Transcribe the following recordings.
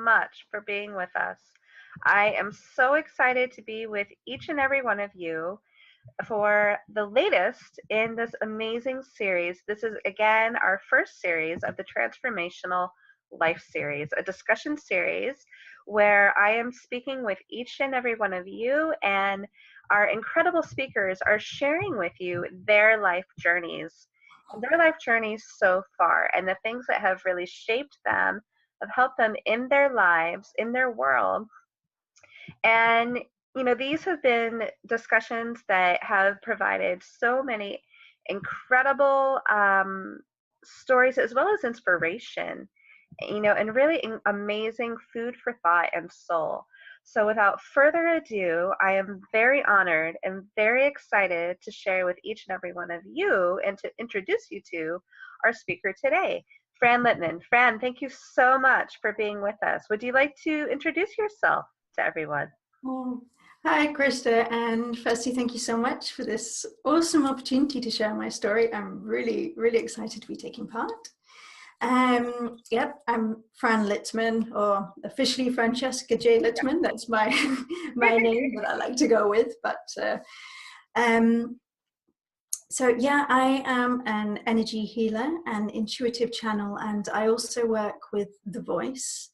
much for being with us. I am so excited to be with each and every one of you for the latest in this amazing series. This is, again, our first series of the Transformational Life series, a discussion series where I am speaking with each and every one of you, and our incredible speakers are sharing with you their life journeys. Their life journeys so far, and the things that have really shaped them, have helped them in their lives, in their world. And, these have been discussions that have provided so many incredible stories as well as inspiration, and really amazing food for thought and soul. So without further ado, I am very honored and very excited to share with each and every one of you and to introduce you to our speaker today, Fran Littmann. Fran, thank you so much for being with us. Would you like to introduce yourself to everyone? Oh, hi, Christa. And firstly, thank you so much for this awesome opportunity to share my story. I'm really, really excited to be taking part. Yep, I'm Fran Littmann, or officially Francesca J. Littmann. That's my my name that I like to go with. But so yeah, I am an energy healer and intuitive channel, and I also work with the voice.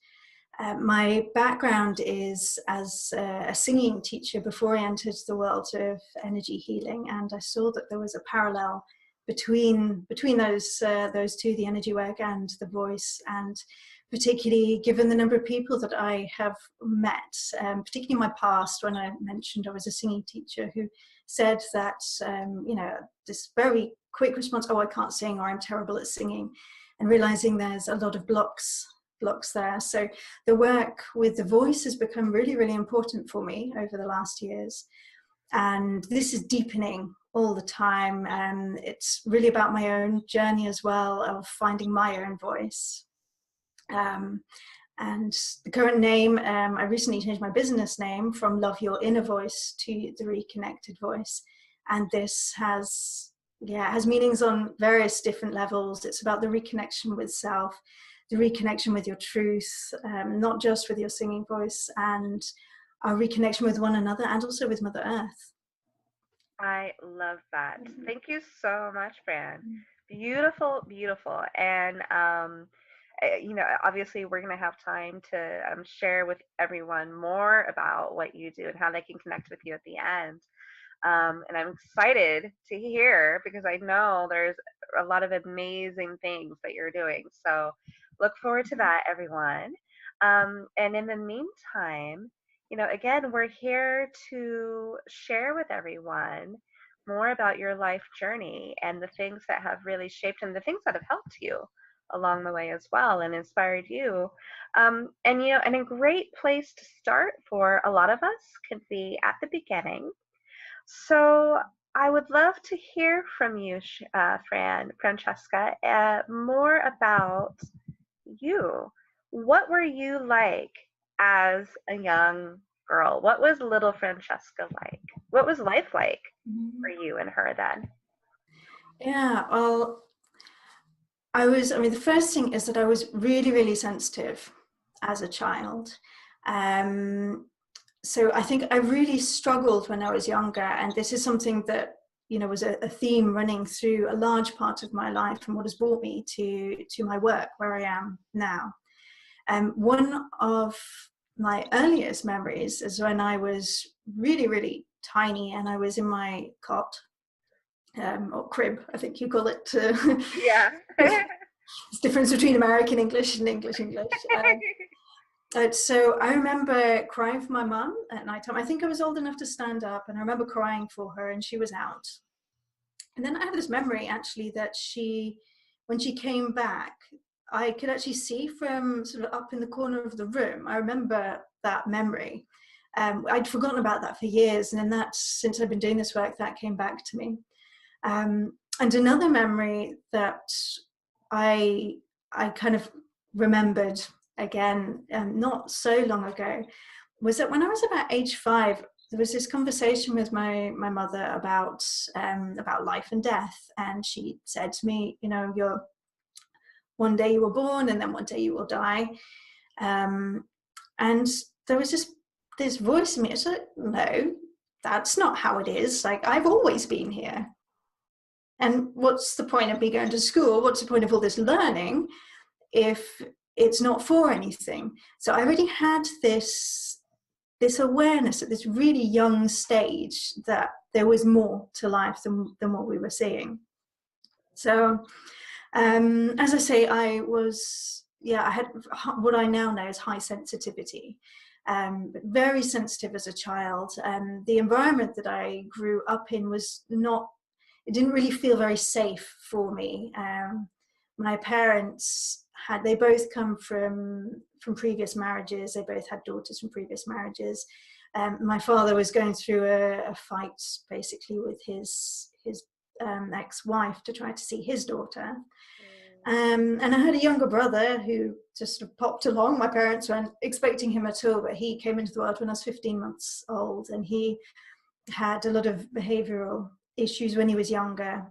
My background is as a singing teacher before I entered the world of energy healing, and I saw that there was a parallel between those two, the energy work and the voice. And particularly given the number of people that I have met, particularly in my past, when I mentioned I was a singing teacher, who said that this very quick response, oh, I can't sing, or I'm terrible at singing, and realizing there's a lot of blocks there. So the work with the voice has become really, really important for me over the last years, and this is deepening all the time, and it's really about my own journey as well, of finding my own voice. And the current name, I recently changed my business name from Love Your Inner Voice to The Reconnected Voice, and this has meanings on various different levels. It's about the reconnection with self, the reconnection with your truth, not just with your singing voice, and our reconnection with one another, and also with Mother Earth. I love that. Thank you so much, Fran. Beautiful, beautiful. And, obviously we're going to have time to share with everyone more about what you do and how they can connect with you at the end. And I'm excited to hear, because I know there's a lot of amazing things that you're doing. So look forward to that, everyone. And in the meantime, again, we're here to share with everyone more about your life journey and the things that have really shaped and the things that have helped you along the way as well and inspired you. And a great place to start for a lot of us could be at the beginning. So I would love to hear from you, Francesca, more about you. What were you like as a young girl? What was little Francesca like? What was life like for you and her then? Yeah, well, the first thing is that I was really, really sensitive as a child. So I think I really struggled when I was younger, and this is something that was a theme running through a large part of my life, and what has brought me to my work where I am now. One of my earliest memories is when I was really, really tiny, and I was in my cot, or crib, I think you call it. Yeah. There's difference between American English and English. So I remember crying for my mum at night time. I think I was old enough to stand up, and I remember crying for her, and she was out. And then I have this memory, actually, that when she came back, I could actually see from sort of up in the corner of the room. I remember that memory. I'd forgotten about that for years, and then since I've been doing this work, that came back to me. And another memory that I kind of remembered again, not so long ago, was that when I was about age 5, there was this conversation with my mother about life and death, and she said to me, one day you were born, and then one day you will die. And there was just this voice in me. I was like, no, that's not how it is. Like, I've always been here. And what's the point of me going to school? What's the point of all this learning if it's not for anything? So I already had this awareness at this really young stage that there was more to life than what we were seeing. So as I say, I had what I now know is high sensitivity, but very sensitive as a child. The environment that I grew up in it didn't really feel very safe for me. My parents they both come from previous marriages. They both had daughters from previous marriages. My father was going through a fight basically with his ex-wife to try to see his daughter. And I had a younger brother who just sort of popped along. My parents weren't expecting him at all, but he came into the world when I was 15 months old, and he had a lot of behavioral issues when he was younger.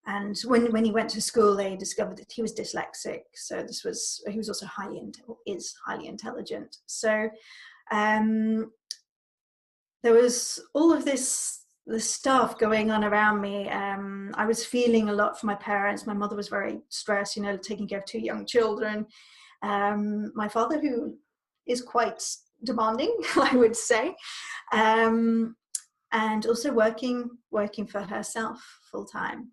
And when he went to school, they discovered that he was dyslexic. So he was also highly intelligent. So there was all of this stuff going on around me. I was feeling a lot for my parents. My mother was very stressed, taking care of 2 young children. My father, who is quite demanding, I would say, and also working for herself full time.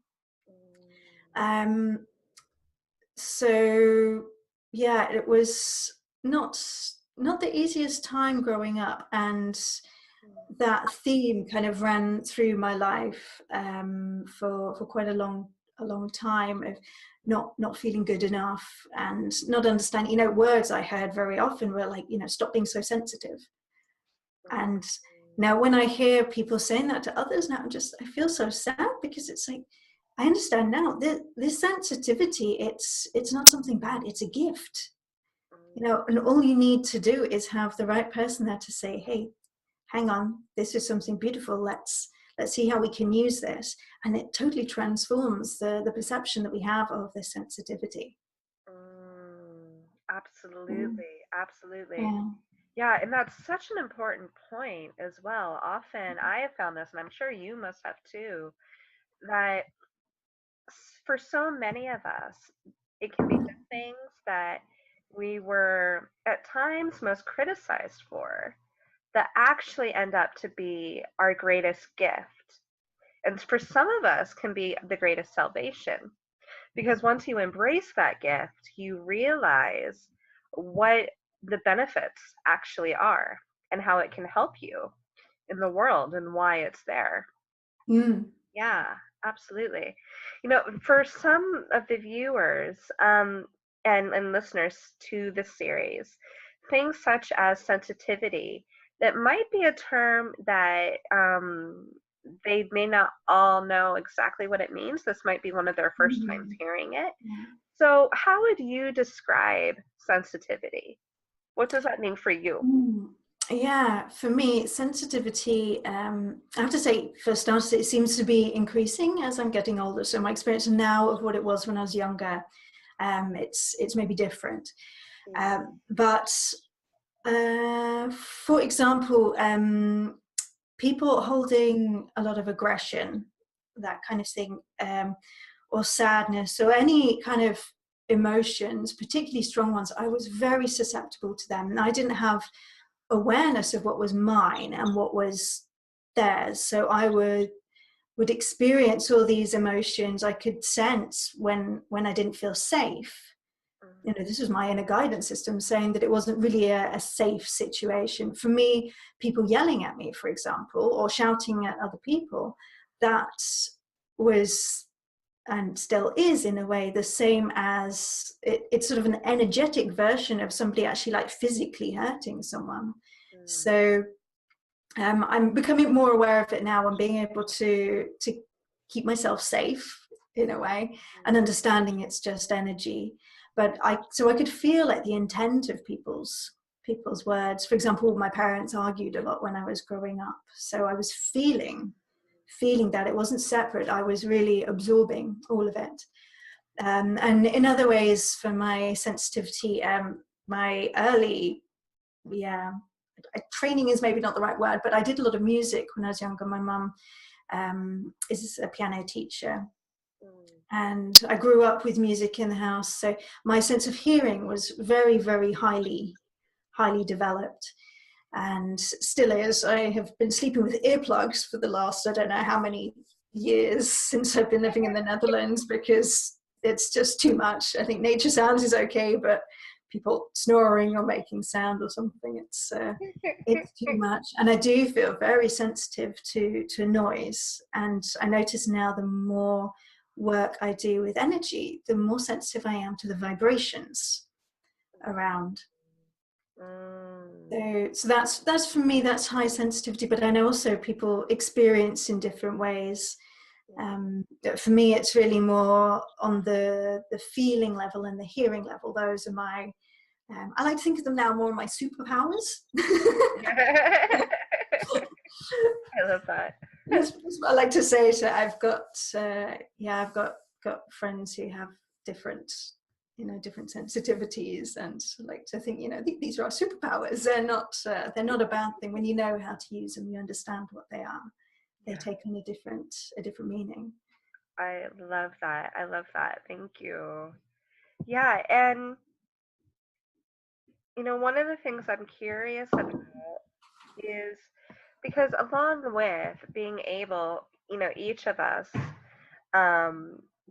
So yeah, it was not the easiest time growing up, and that theme kind of ran through my life for quite a long time, of not feeling good enough and not understanding. Words I heard very often were like, stop being so sensitive. And now when I hear people saying that to others now, I feel so sad, because it's like, I understand now this sensitivity, it's not something bad, it's a gift. And all you need to do is have the right person there to say, hey, hang on, this is something beautiful, let's see how we can use this. And it totally transforms the perception that we have of this sensitivity. Absolutely. Yeah, and that's such an important point as well. Often I have found this, and I'm sure you must have too, that for so many of us, it can be the things that we were at times most criticized for that actually end up to be our greatest gift. And for some of us can be the greatest salvation. Because once you embrace that gift, you realize what the benefits actually are and how it can help you in the world and why it's there. Yeah, absolutely. For some of the viewers and listeners to this series, things such as sensitivity, that might be a term that they may not all know exactly what it means. This might be one of their first times hearing it. So how would you describe sensitivity? What does that mean for you? Yeah, for me, sensitivity, I have to say, for starters, it seems to be increasing as I'm getting older. So my experience now of what it was when I was younger, it's maybe different. But for example, people holding a lot of aggression, that kind of thing, or sadness, or any kind of emotions, particularly strong ones, I was very susceptible to them. And I didn't have awareness of what was mine and what was theirs. So I would experience all these emotions. I could sense when I didn't feel safe. This was my inner guidance system saying that it wasn't really a safe situation. For me, people yelling at me, for example, or shouting at other people, that was, and still is in a way, the same as it's sort of an energetic version of somebody actually like physically hurting someone. So I'm becoming more aware of it now, and being able to keep myself safe in a way, and understanding it's just energy. But I could feel like the intent of people's words. For example, my parents argued a lot when I was growing up, so I was feeling that it wasn't separate. I was really absorbing all of it. And in other ways, for my sensitivity, my early, training is maybe not the right word, but I did a lot of music when I was younger. My mum is a piano teacher, and I grew up with music in the house. So my sense of hearing was very, very highly developed, and still is. I have been sleeping with earplugs for the last, I don't know how many years since I've been living in the Netherlands, because it's just too much. I think nature sounds is okay, but people snoring or making sound or something, it's too much. And I do feel very sensitive to noise. And I notice now the more work I do with energy, the more sensitive I am to the vibrations around. So that's for me, that's high sensitivity. But I know also people experience in different ways. For me, it's really more on the feeling level and the hearing level. Those are my, I like to think of them now more my superpowers. I love that. That's what I like to say. So I've got, I've got friends who have different sensitivities, and I like to think, these are our superpowers. They're not a bad thing. When you know how to use them, you understand what they are. They take on a different meaning. I love that. Thank you. Yeah, and one of the things I'm curious about is, because along with being able, each of us,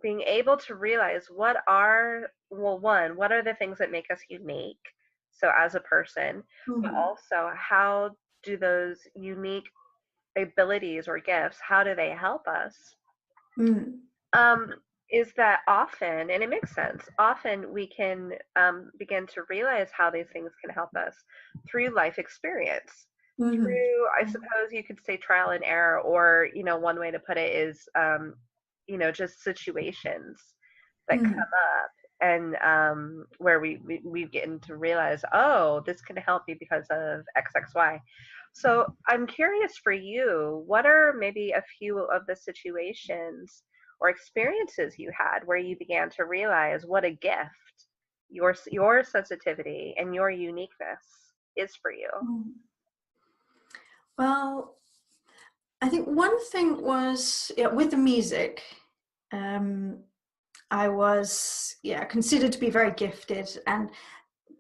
being able to realize what are the things that make us unique, so as a person, but also how do those unique abilities or gifts, how do they help us? Is that often, and it makes sense, often we can begin to realize how these things can help us through life experience, through, I suppose you could say, trial and error, or one way to put it is just situations that come up, and where we get to realize, oh, this can help me because of XXY. So I'm curious, for you, what are maybe a few of the situations or experiences you had where you began to realize what a gift your sensitivity and your uniqueness is for you? Well, I think one thing was, with the music, I was considered to be very gifted, and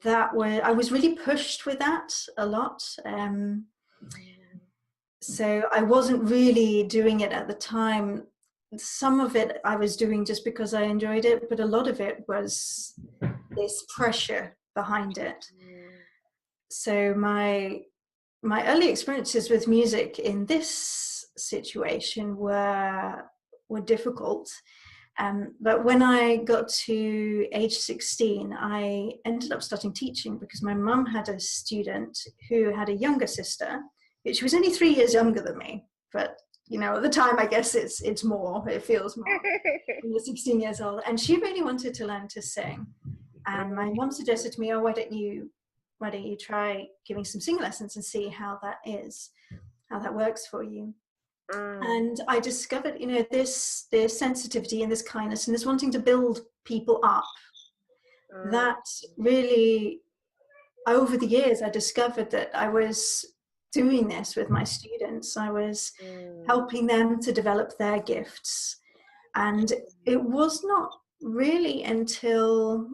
I was really pushed with that a lot. So I wasn't really doing it at the time. Some of it I was doing just because I enjoyed it, but a lot of it was this pressure behind it. So my early experiences with music in this situation were difficult. But when I got to age 16, I ended up starting teaching, because my mum had a student who had a younger sister. She was only 3 years younger than me, but at the time, I guess it feels more. When you're 16 years old, and she really wanted to learn to sing. And my mum suggested to me, "Oh, why don't you try giving some singing lessons and see how that works for you?" And I discovered, this sensitivity and this kindness and this wanting to build people up. That really, over the years, I discovered that I was doing this with my students. I was helping them to develop their gifts. And it was not really until,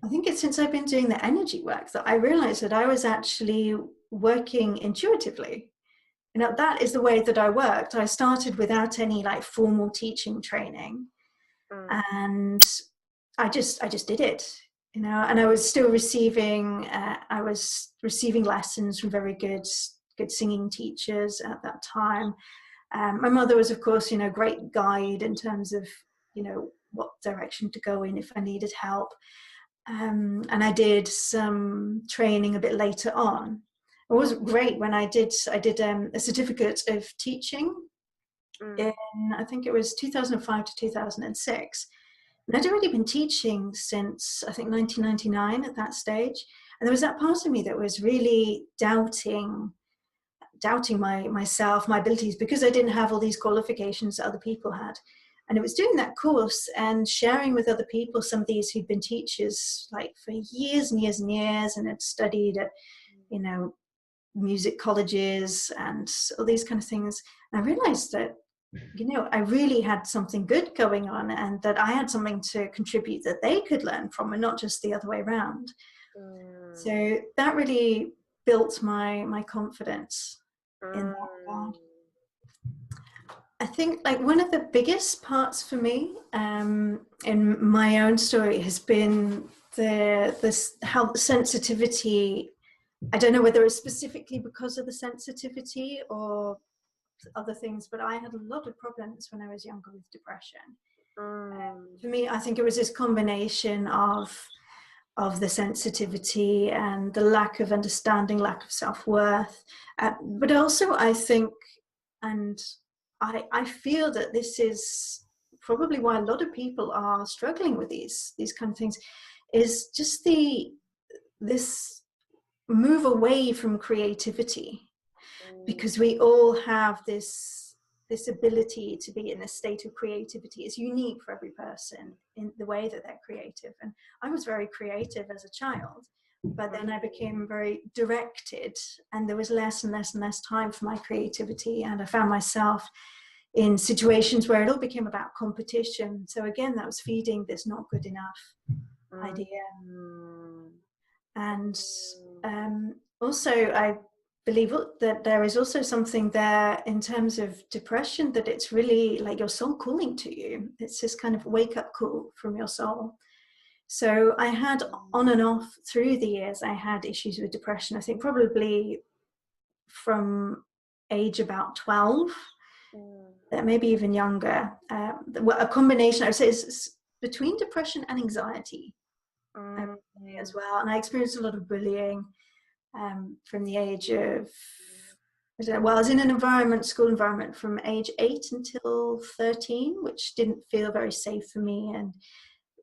I think it's since I've been doing the energy work, that I realized that I was actually working intuitively. That is the way that I worked. I started without any formal teaching training, and I just did it, and I was still receiving lessons from very good singing teachers at that time. My mother was, of course, great guide in terms of, what direction to go in if I needed help. And I did some training a bit later on. It was great when I did a certificate of teaching in, I think it was 2005 to 2006. And I'd already been teaching since, I think, 1999 at that stage. And there was that part of me that was really doubting myself, my abilities, because I didn't have all these qualifications that other people had. And it was doing that course and sharing with other people, some of these who'd been teachers like for years and years and years and had studied at, you know, music colleges and all these kind of things. And I realized that, you know, I really had something good going on, and that I had something to contribute that they could learn from, and not just the other way around. So that really built my confidence in that regard. I think like one of the biggest parts for me in my own story has been how sensitivity, I don't know whether it's specifically because of the sensitivity or other things, but I had a lot of problems when I was younger with depression. For me, I think it was this combination of the sensitivity and the lack of understanding, lack of self-worth, but also I think, and I feel that this is probably why a lot of people are struggling with these kind of things, is just this move away from creativity, because we all have this ability to be in a state of creativity. It's unique for every person in the way that they're creative. And I was very creative as a child, but then I became very directed, and there was less and less and less time for my creativity. And I found myself in situations where it all became about competition. So again, that was feeding this not good enough idea. And also I believe that there is also something there in terms of depression, that it's really like your soul calling to you. It's this kind of wake up call from your soul. So I had on and off through the years, I had issues with depression. I think probably from age about 12, maybe even younger. A combination, I would say, is between depression and anxiety as well. And I experienced a lot of bullying from the age of, I was in an school environment from age 8 until 13, which didn't feel very safe for me, and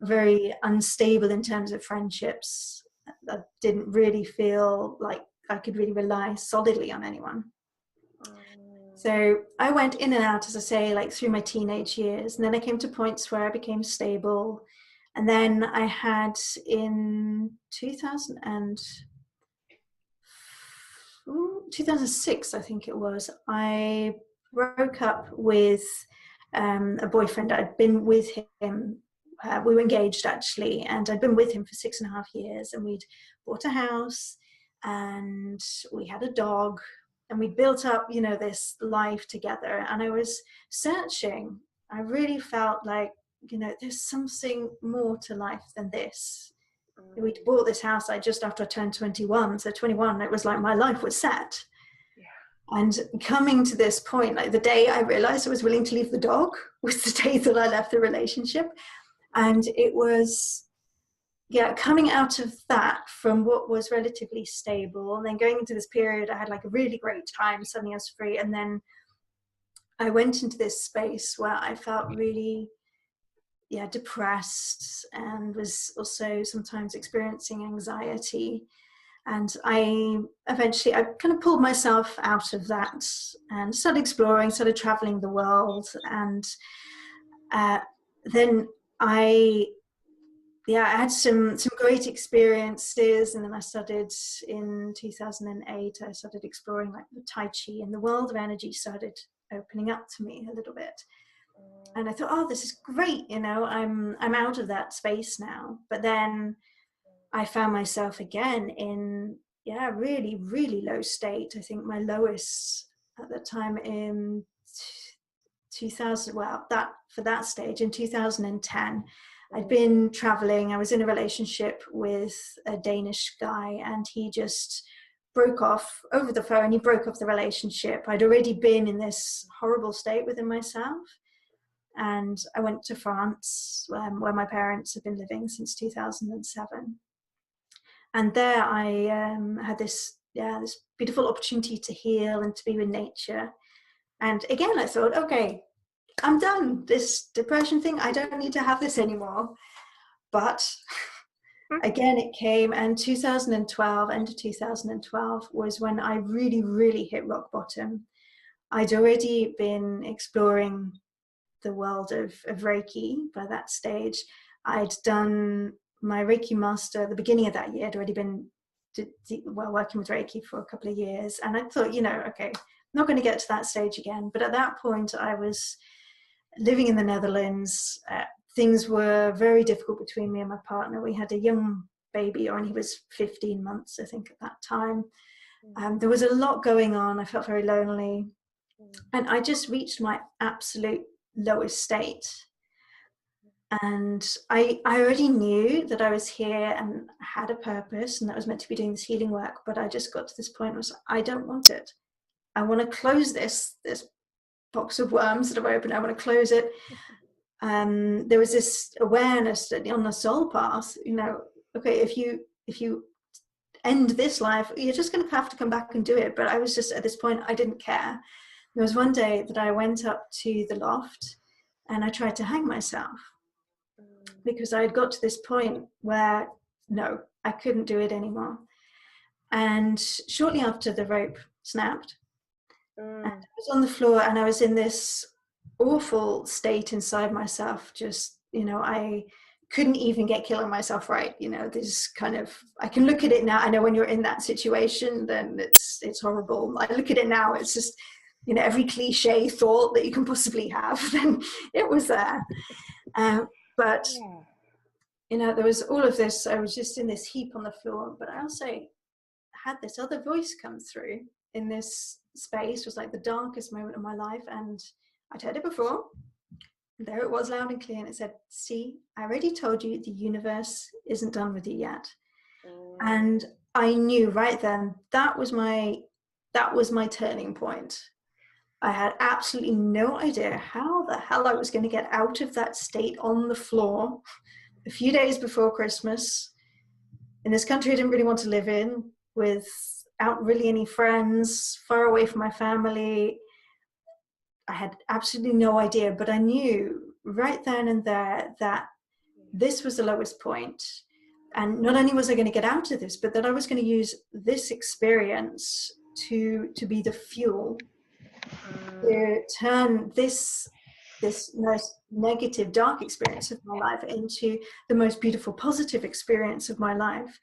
very unstable in terms of friendships. I didn't really feel like I could really rely solidly on anyone. So I went in and out, as I say, like through my teenage years. And then I came to points where I became stable. And then I had in 2006, I think it was, I broke up with a boyfriend. I'd been with him. We were engaged, actually, and I'd been with him for 6.5 years, and we'd bought a house and we had a dog, and we built up, you know, this life together. And I was searching. I really felt like, you know, there's something more to life than this. We bought this house just after I turned 21. So 21, it was like my life was set. And coming to this point, like the day I realized I was willing to leave the dog was the day that I left the relationship. And it was, coming out of that from what was relatively stable, and then going into this period, I had like a really great time, suddenly I was free. And then I went into this space where I felt really, depressed, and was also sometimes experiencing anxiety. And I kind of pulled myself out of that and started exploring, started traveling the world. And then I had some great experiences. And then I started in 2008, I started exploring like the Tai Chi, and the world of energy started opening up to me a little bit. And I thought, oh, this is great, you know, I'm out of that space now. But then I found myself again in, really, really low state. I think my lowest at the time in 2000, for that stage in 2010, I'd been traveling. I was in a relationship with a Danish guy, and he just broke off over the phone. He broke off the relationship. I'd already been in this horrible state within myself. And I went to France, where my parents have been living since 2007. And there I had this beautiful opportunity to heal and to be with nature. And again, I thought, okay, I'm done. This depression thing, I don't need to have this anymore. But again, it came, and 2012, end of 2012, was when I really, really hit rock bottom. I'd already been exploring the world of Reiki by that stage. I'd done my Reiki master at the beginning of that year. I'd already been working with Reiki for a couple of years, and I thought, okay, I'm not going to get to that stage again. But at that point, I was living in the Netherlands. Things were very difficult between me and my partner. We had a young baby, and he was 15 months, I think, at that time. There was a lot going on. I felt very lonely. And I just reached my absolute lowest state. And I already knew that I was here and had a purpose, and that I was meant to be doing this healing work. But I just got to this point where I don't want it. I want to close this box of worms that I've opened. I want to close it. There was this awareness that on the soul path, okay, if you end this life, you're just going to have to come back and do it. But I was just, at this point, I didn't care. There was one day that I went up to the loft and I tried to hang myself because I had got to this point where, no, I couldn't do it anymore. And shortly after, the rope snapped. And I was on the floor, and I was in this awful state inside myself. Just, I couldn't even get killing myself right. This kind of, I can look at it now. I know when you're in that situation, then it's horrible. I look at it now, it's just, every cliche thought that you can possibly have, then it was there. But there was all of this. I was just in this heap on the floor, but I also had this other voice come through in this space. It was like the darkest moment of my life, and I'd heard it before. There it was, loud and clear, and it said, "See, I already told you the universe isn't done with you yet." And I knew right then that was my turning point. I had absolutely no idea how the hell I was going to get out of that state on the floor a few days before Christmas in this country I didn't really want to live in, without really any friends, far away from my family. I had absolutely no idea, but I knew right then and there that this was the lowest point. And not only was I going to get out of this, but that I was going to use this experience to be the fuel to turn this most negative, dark experience of my life into the most beautiful, positive experience of my life.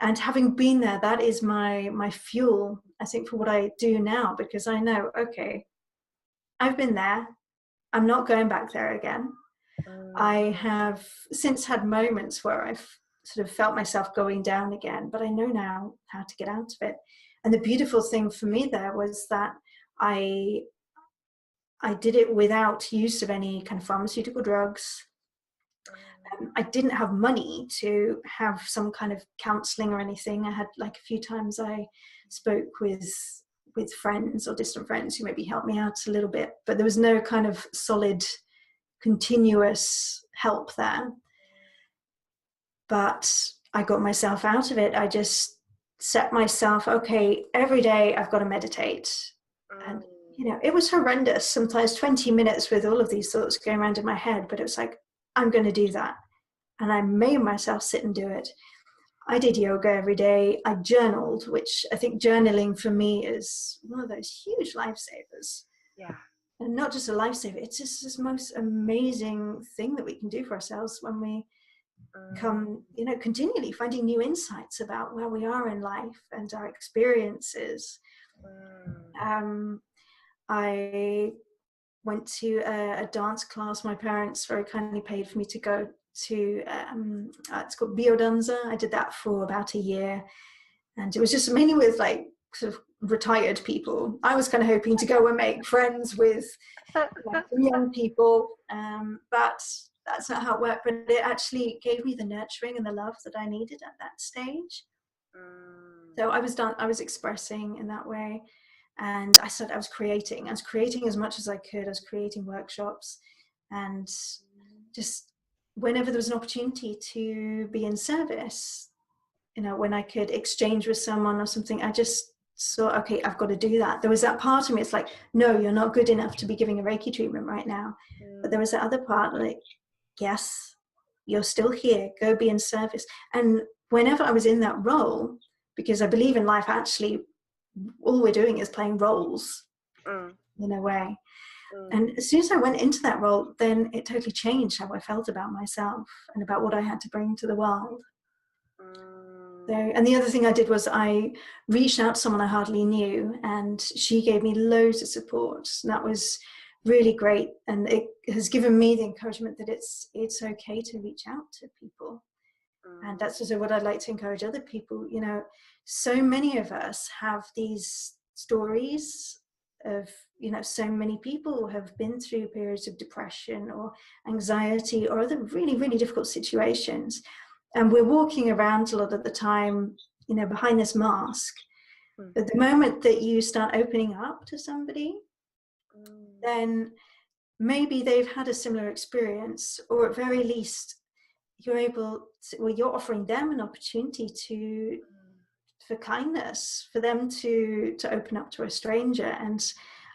And having been there, that is my fuel, I think, for what I do now, because I know, okay, I've been there. I'm not going back there again. I have since had moments where I've sort of felt myself going down again, but I know now how to get out of it. And the beautiful thing for me there was that I did it without use of any kind of pharmaceutical drugs. I didn't have money to have some kind of counseling or anything. I had, like, a few times I spoke with friends or distant friends who maybe helped me out a little bit, but there was no kind of solid, continuous help there. But I got myself out of it. I just set myself, okay, every day I've got to meditate. And it was horrendous, sometimes 20 minutes with all of these thoughts going around in my head, but it was like, I'm going to do that. And I made myself sit and do it. I did yoga every day. I journaled, which I think journaling for me is one of those huge lifesavers. Yeah. And not just a lifesaver, it's just this most amazing thing that we can do for ourselves when we come, continually finding new insights about where we are in life and our experiences. I went to a dance class. My parents very kindly paid for me to go to, it's called biodanza. I did that for about a year, and it was just mainly with, like, sort of retired people. I was kind of hoping to go and make friends with some young people, but that's not how it worked. But it actually gave me the nurturing and the love that I needed at that stage. So I was expressing in that way. And I was creating as much as I could. I was creating workshops, and just whenever there was an opportunity to be in service, when I could exchange with someone or something, I just saw, okay, I've got to do that. There was that part of me, it's like, no, you're not good enough to be giving a Reiki treatment right now. But there was that other part, like, yes, you're still here, go be in service. And whenever I was in that role, because I believe in life, actually, all we're doing is playing roles in a way. And as soon as I went into that role, then it totally changed how I felt about myself and about what I had to bring to the world. So, and the other thing I did was I reached out to someone I hardly knew, and she gave me loads of support. And that was really great. And it has given me the encouragement that it's okay to reach out to people. And that's also what I'd like to encourage other people. You know, so many of us have these stories of, you know, so many people have been through periods of depression or anxiety or other really, really difficult situations. And we're walking around a lot of the time, you know, behind this mask. But the moment that you start opening up to somebody, then maybe they've had a similar experience, or at very least, you're able to, well, you're offering them an opportunity for kindness, for them to open up to a stranger. And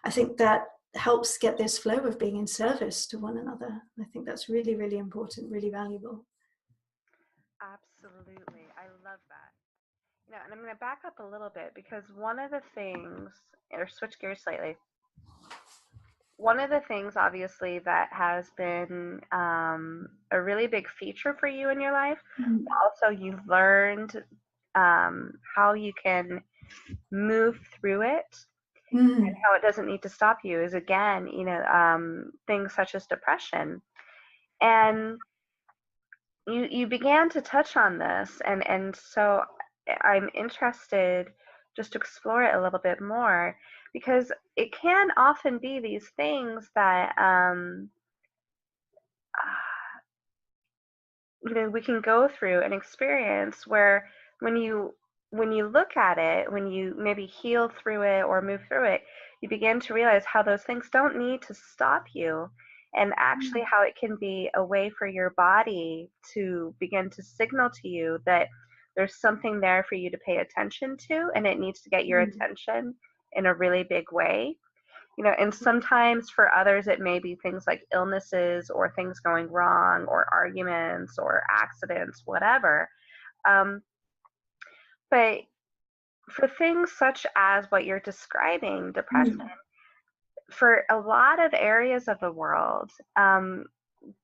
I think that helps get this flow of being in service to one another. I think that's really, really important, really valuable. Absolutely. I love that. You know, and I'm going to back up a little bit because one of the things, or switch gears slightly, one of the things obviously that has been a really big feature for you in your life, also you've learned how you can move through it and how it doesn't need to stop you is, again, you know, things such as depression. And you began to touch on this, and so I'm interested just to explore it a little bit more, because it can often be these things that you know, we can go through an experience where when you look at it, when you maybe heal through it or move through it, you begin to realize how those things don't need to stop you, and actually how it can be a way for your body to begin to signal to you that there's something there for you to pay attention to, and it needs to get your attention in a really big way. You know, and sometimes for others it may be things like illnesses or things going wrong or arguments or accidents, whatever. But for things such as what you're describing, depression, for a lot of areas of the world,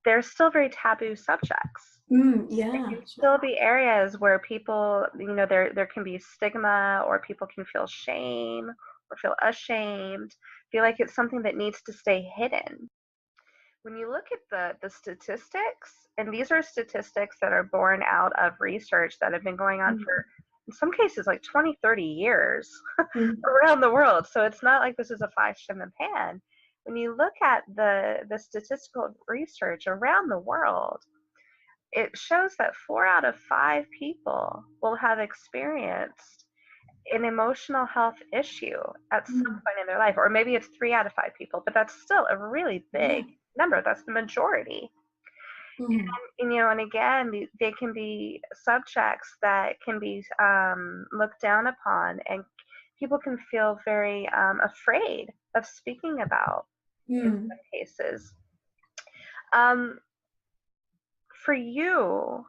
they're still very taboo subjects. Yeah, there can still be areas where people, you know, there can be stigma, or people can feel shame or feel ashamed, feel like it's something that needs to stay hidden. When you look at the statistics, and these are statistics that are born out of research that have been going on for, in some cases, like 20, 30 years around the world. So it's not like this is a flash in the pan. When you look at the statistical research around the world, it shows that 4 out of 5 people will have experienced an emotional health issue at some point in their life, or maybe it's 3 out of 5 people, but that's still a really big number. That's the majority. And, you know, and again, they can be subjects that can be looked down upon, and people can feel very afraid of speaking about in some cases. For you,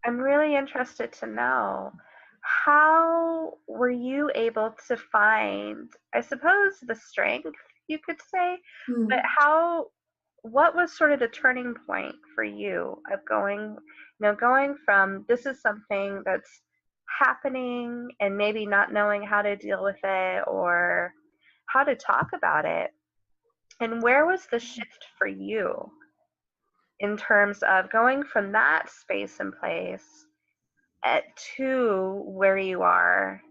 I'm really interested to know, how were you able to find, I suppose, the strength, you could say, but what was sort of the turning point for you of going from this is something that's happening and maybe not knowing how to deal with it or how to talk about it, and where was the shift for you in terms of going from that space and place to where you are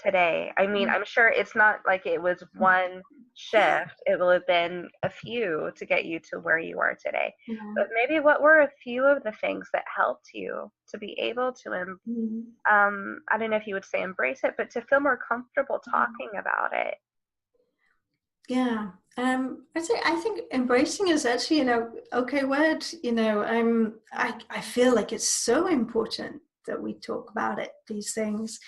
today? I mean, I'm sure it's not like it was one shift. It will have been a few to get you to where you are today. But maybe what were a few of the things that helped you to be able to, I don't know if you would say embrace it, but to feel more comfortable talking about it? Yeah. I think embracing is actually, you know, okay word. You know, I feel like it's so important that we talk about it, these things.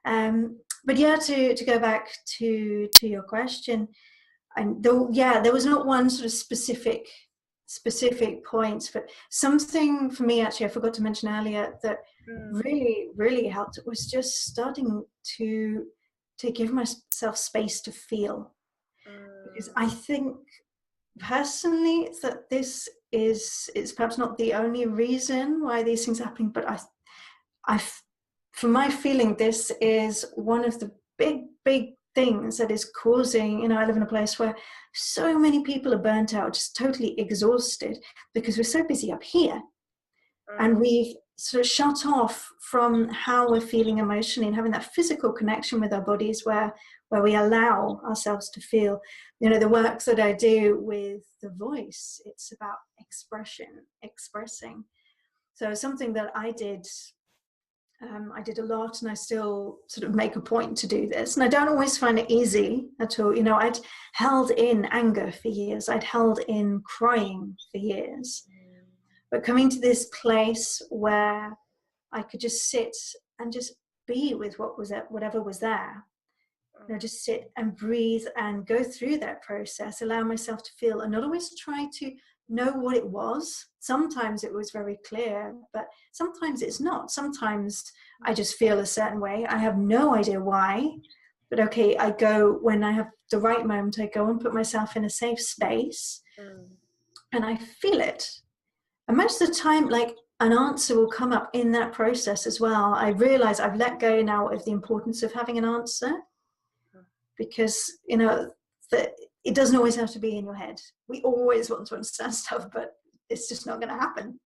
But yeah, to go back to your question, and there was not one sort of specific points, but something for me, actually, I forgot to mention earlier, that really, really helped was just starting to give myself space to feel. Because I think personally, that this is, it's perhaps not the only reason why these things are happening, but I, from my feeling, this is one of the big things that is causing, you know, I live in a place where so many people are burnt out, just totally exhausted, because we're so busy up here. And we've sort of shut off from how we're feeling emotionally and having that physical connection with our bodies where we allow ourselves to feel. You know, the work that I do with the voice, it's about expressing. So something that I did a lot, and I still sort of make a point to do this. And I don't always find it easy at all. You know, I'd held in anger for years. I'd held in crying for years. But coming to this place where I could just sit and just be with whatever was there. You know, just sit and breathe and go through that process, allow myself to feel, and not always try to know what it was. Sometimes it was very clear, but sometimes it's not. Sometimes I just feel a certain way. I have no idea why, but okay, I go, when I have the right moment, I go and put myself in a safe space and I feel it. And most of the time, like, an answer will come up in that process as well. I realize I've let go now of the importance of having an answer, because, you know, that it doesn't always have to be in your head. We always want to understand stuff, but it's just not going to happen.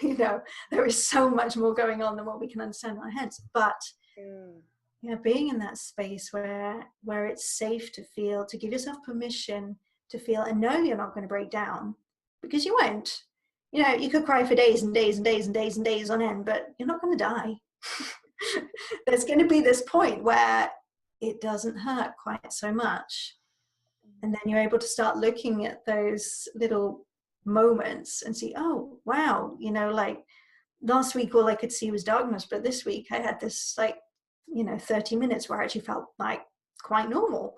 You know, there is so much more going on than what we can understand in our heads. But you know, being in that space where it's safe to feel, to give yourself permission to feel, and know you're not going to break down, because you won't. You know, you could cry for days and days and days and days and days on end, but you're not going to die. There's going to be this point where it doesn't hurt quite so much. And then you're able to start looking at those little moments and see, oh, wow, you know, like last week, all I could see was darkness. But this week I had this, like, you know, 30 minutes where I actually felt like quite normal.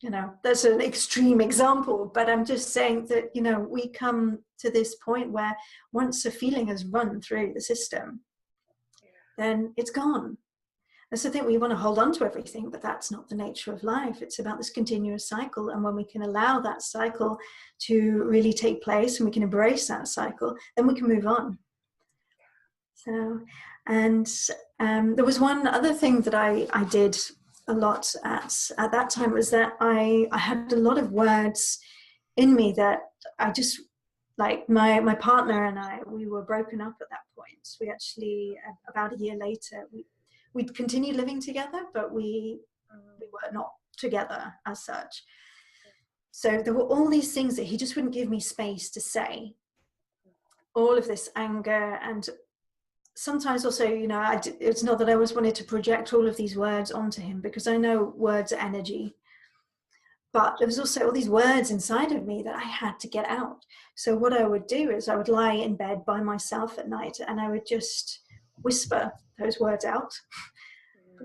You know, that's an extreme example, but I'm just saying that, you know, we come to this point where once a feeling has run through the system, then it's gone. And so I think we want to hold on to everything, but that's not the nature of life. It's about this continuous cycle. And when we can allow that cycle to really take place and we can embrace that cycle, then we can move on. So, and there was one other thing that I did a lot at that time, was that I had a lot of words in me that I just, like, my partner and I, we were broken up at that point. We actually, about a year later, we'd continued living together, but we were not together as such. So there were all these things that he just wouldn't give me space to say. All of this anger, and sometimes also, you know, it's not that I always wanted to project all of these words onto him, because I know words are energy. But there was also all these words inside of me that I had to get out. So what I would do is I would lie in bed by myself at night and I would just whisper those words out.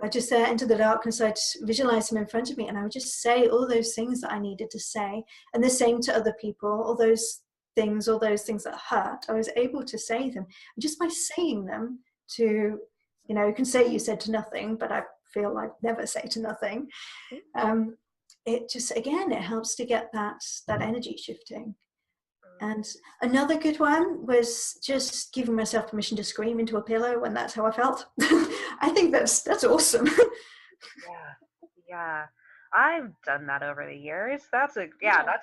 I just into the darkness, I'd visualize them in front of me, and I would just say all those things that I needed to say. And the same to other people, all those things that hurt, I was able to say them. And just by saying them to, you know, you can say you said to nothing, but I feel like never say to nothing. It just, again, it helps to get that energy shifting. And another good one was just giving myself permission to scream into a pillow when that's how I felt. I think that's awesome. Yeah. I've done that over the years. That's a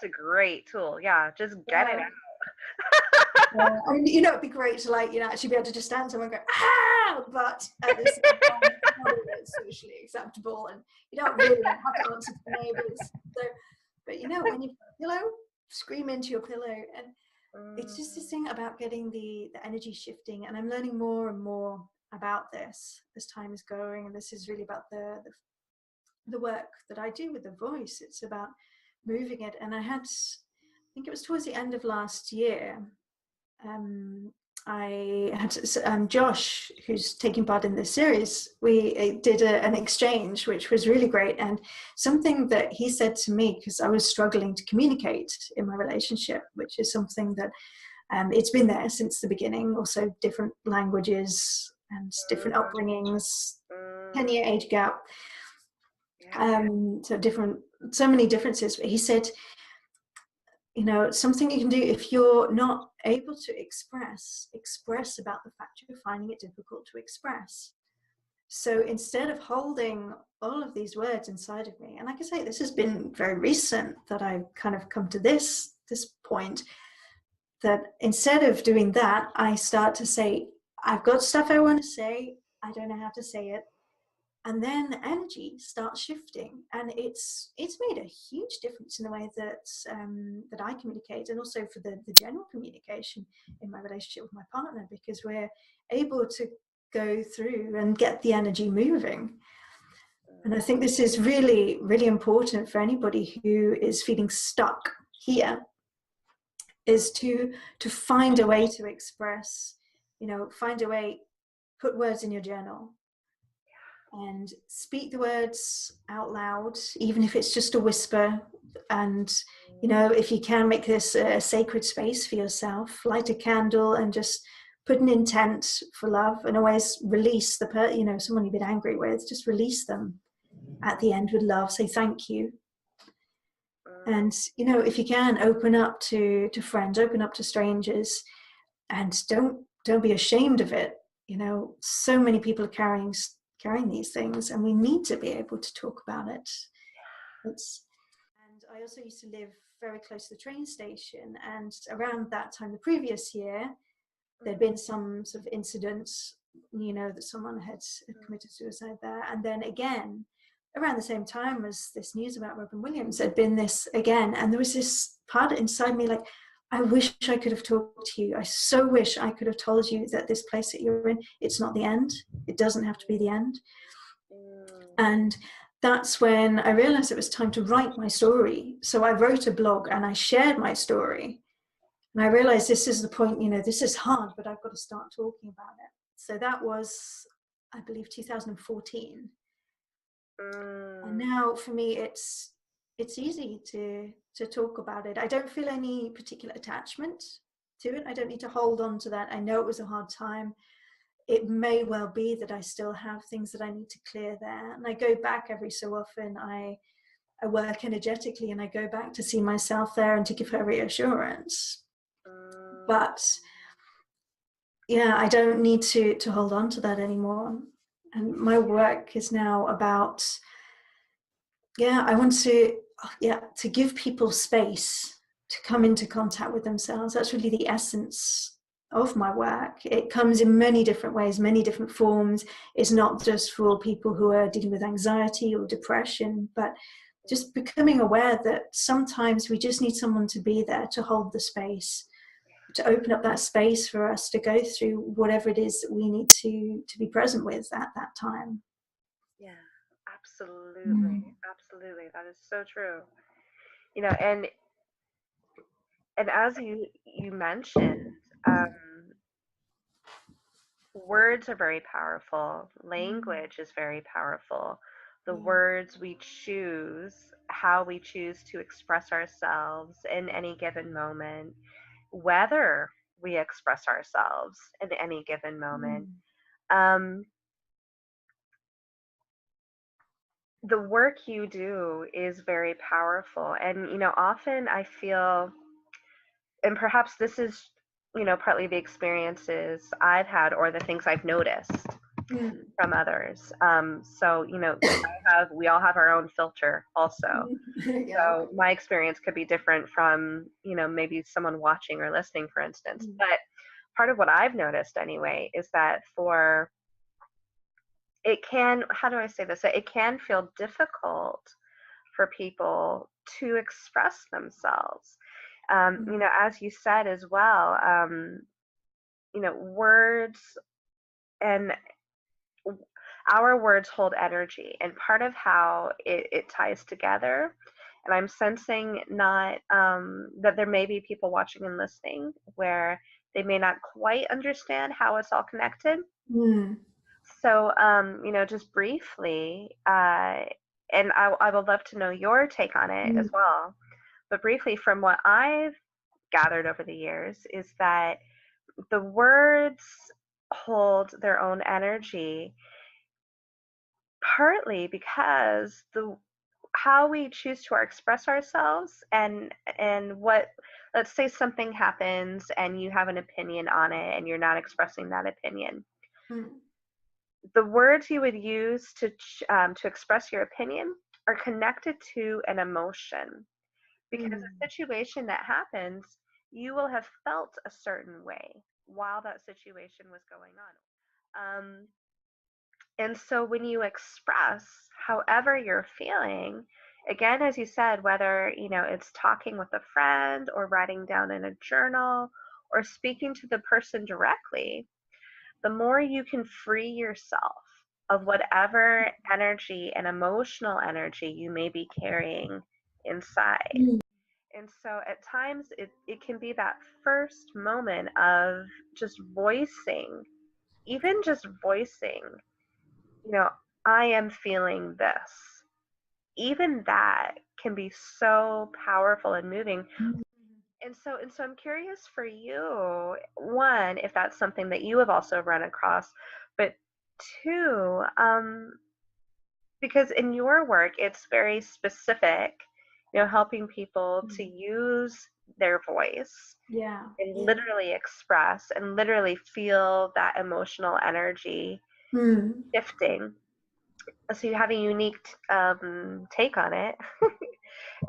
great tool. Yeah, just get it out. I mean, you know, it'd be great to, like, you know, actually be able to just stand somewhere and go, ah, but at the same time, it's socially acceptable, and you don't really have to answer to the neighbors. So, but you know, when you scream into your pillow, and it's just this thing about getting the energy shifting. And I'm learning more and more about this as time is going, and this is really about the work that I do with the voice. It's about moving it. And I think it was towards the end of last year, I had Josh, who's taking part in this series. We did an exchange, which was really great. And something that he said to me, because I was struggling to communicate in my relationship, which is something that it's been there since the beginning. Also, different languages and different upbringings, 10-year age gap. So many differences. But he said, something you can do if you're not able to express about the fact you're finding it difficult to express. So instead of holding all of these words inside of me, and like I say, this has been very recent that I've kind of come to this point, that instead of doing that, I start to say, I've got stuff I want to say, I don't know how to say it. And then the energy starts shifting, and it's made a huge difference in the way that that I communicate, and also for the general communication in my relationship with my partner, because we're able to go through and get the energy moving. And I think this is really, really important for anybody who is feeling stuck here, is to find a way to express, find a way, put words in your journal and speak the words out loud, even if it's just a whisper. And, if you can, make this a sacred space for yourself, light a candle and just put an intent for love, and always release someone you've been angry with, just release them at the end with love, say thank you. And, if you can, open up to friends, open up to strangers, and don't be ashamed of it. So many people are carrying these things, and we need to be able to talk about it. And I also used to live very close to the train station, and around that time the previous year, there'd been some sort of incidents, that someone had committed suicide there. And then again, around the same time as this news about Robin Williams, there'd been this again. And there was this part inside me, like, I wish I could have talked to you. I so wish I could have told you that this place that you're in, it's not the end. It doesn't have to be the end. And that's when I realized it was time to write my story. So I wrote a blog and I shared my story. And I realized this is the point, this is hard, but I've got to start talking about it. So that was, I believe, 2014. And now for me, it's easy to talk about it. I don't feel any particular attachment to it. I don't need to hold on to that. I know it was a hard time. It may well be that I still have things that I need to clear there. And I go back every so often. I work energetically, and I go back to see myself there and to give her reassurance. But yeah, I don't need to hold on to that anymore. And my work is now about, I want to give people space to come into contact with themselves. That's really the essence of my work. It comes in many different ways, many different forms. It's not just for people who are dealing with anxiety or depression, but just becoming aware that sometimes we just need someone to be there to hold the space, to open up that space for us to go through whatever it is that we need to be present with at that time. Yeah, absolutely. Absolutely. That is so true. And as you mentioned, words are very powerful. Language is very powerful. The words we choose, how we choose to express ourselves in any given moment, whether we express ourselves in any given moment. The work you do is very powerful. And, often I feel, and perhaps this is, partly the experiences I've had or the things I've noticed from others. So, we all have our own filter also. So my experience could be different from, maybe someone watching or listening, for instance. But part of what I've noticed anyway is that it can, how do I say this? It can feel difficult for people to express themselves. As you said as well, words, and our words hold energy, and part of how it ties together, and I'm sensing not that there may be people watching and listening where they may not quite understand how it's all connected. So, just briefly, and I would love to know your take on it as well, but briefly, from what I've gathered over the years, is that the words hold their own energy partly because how we choose to express ourselves, and what, let's say something happens and you have an opinion on it and you're not expressing that opinion. Mm. The words you would use to express your opinion are connected to an emotion, because Mm. a situation that happens, you will have felt a certain way while that situation was going on. And so when you express however you're feeling, again, as you said, whether, it's talking with a friend or writing down in a journal or speaking to the person directly, the more you can free yourself of whatever energy and emotional energy you may be carrying inside. Mm. And so at times it can be that first moment of just voicing, even just voicing, you know, I am feeling this. Even that can be so powerful and moving. And so I'm curious for you, one, if that's something that you have also run across, but two, because in your work it's very specific, helping people to Mm. use their voice Yeah. and Yeah. literally express and literally feel that emotional energy Mm. shifting. So you have a unique take on it.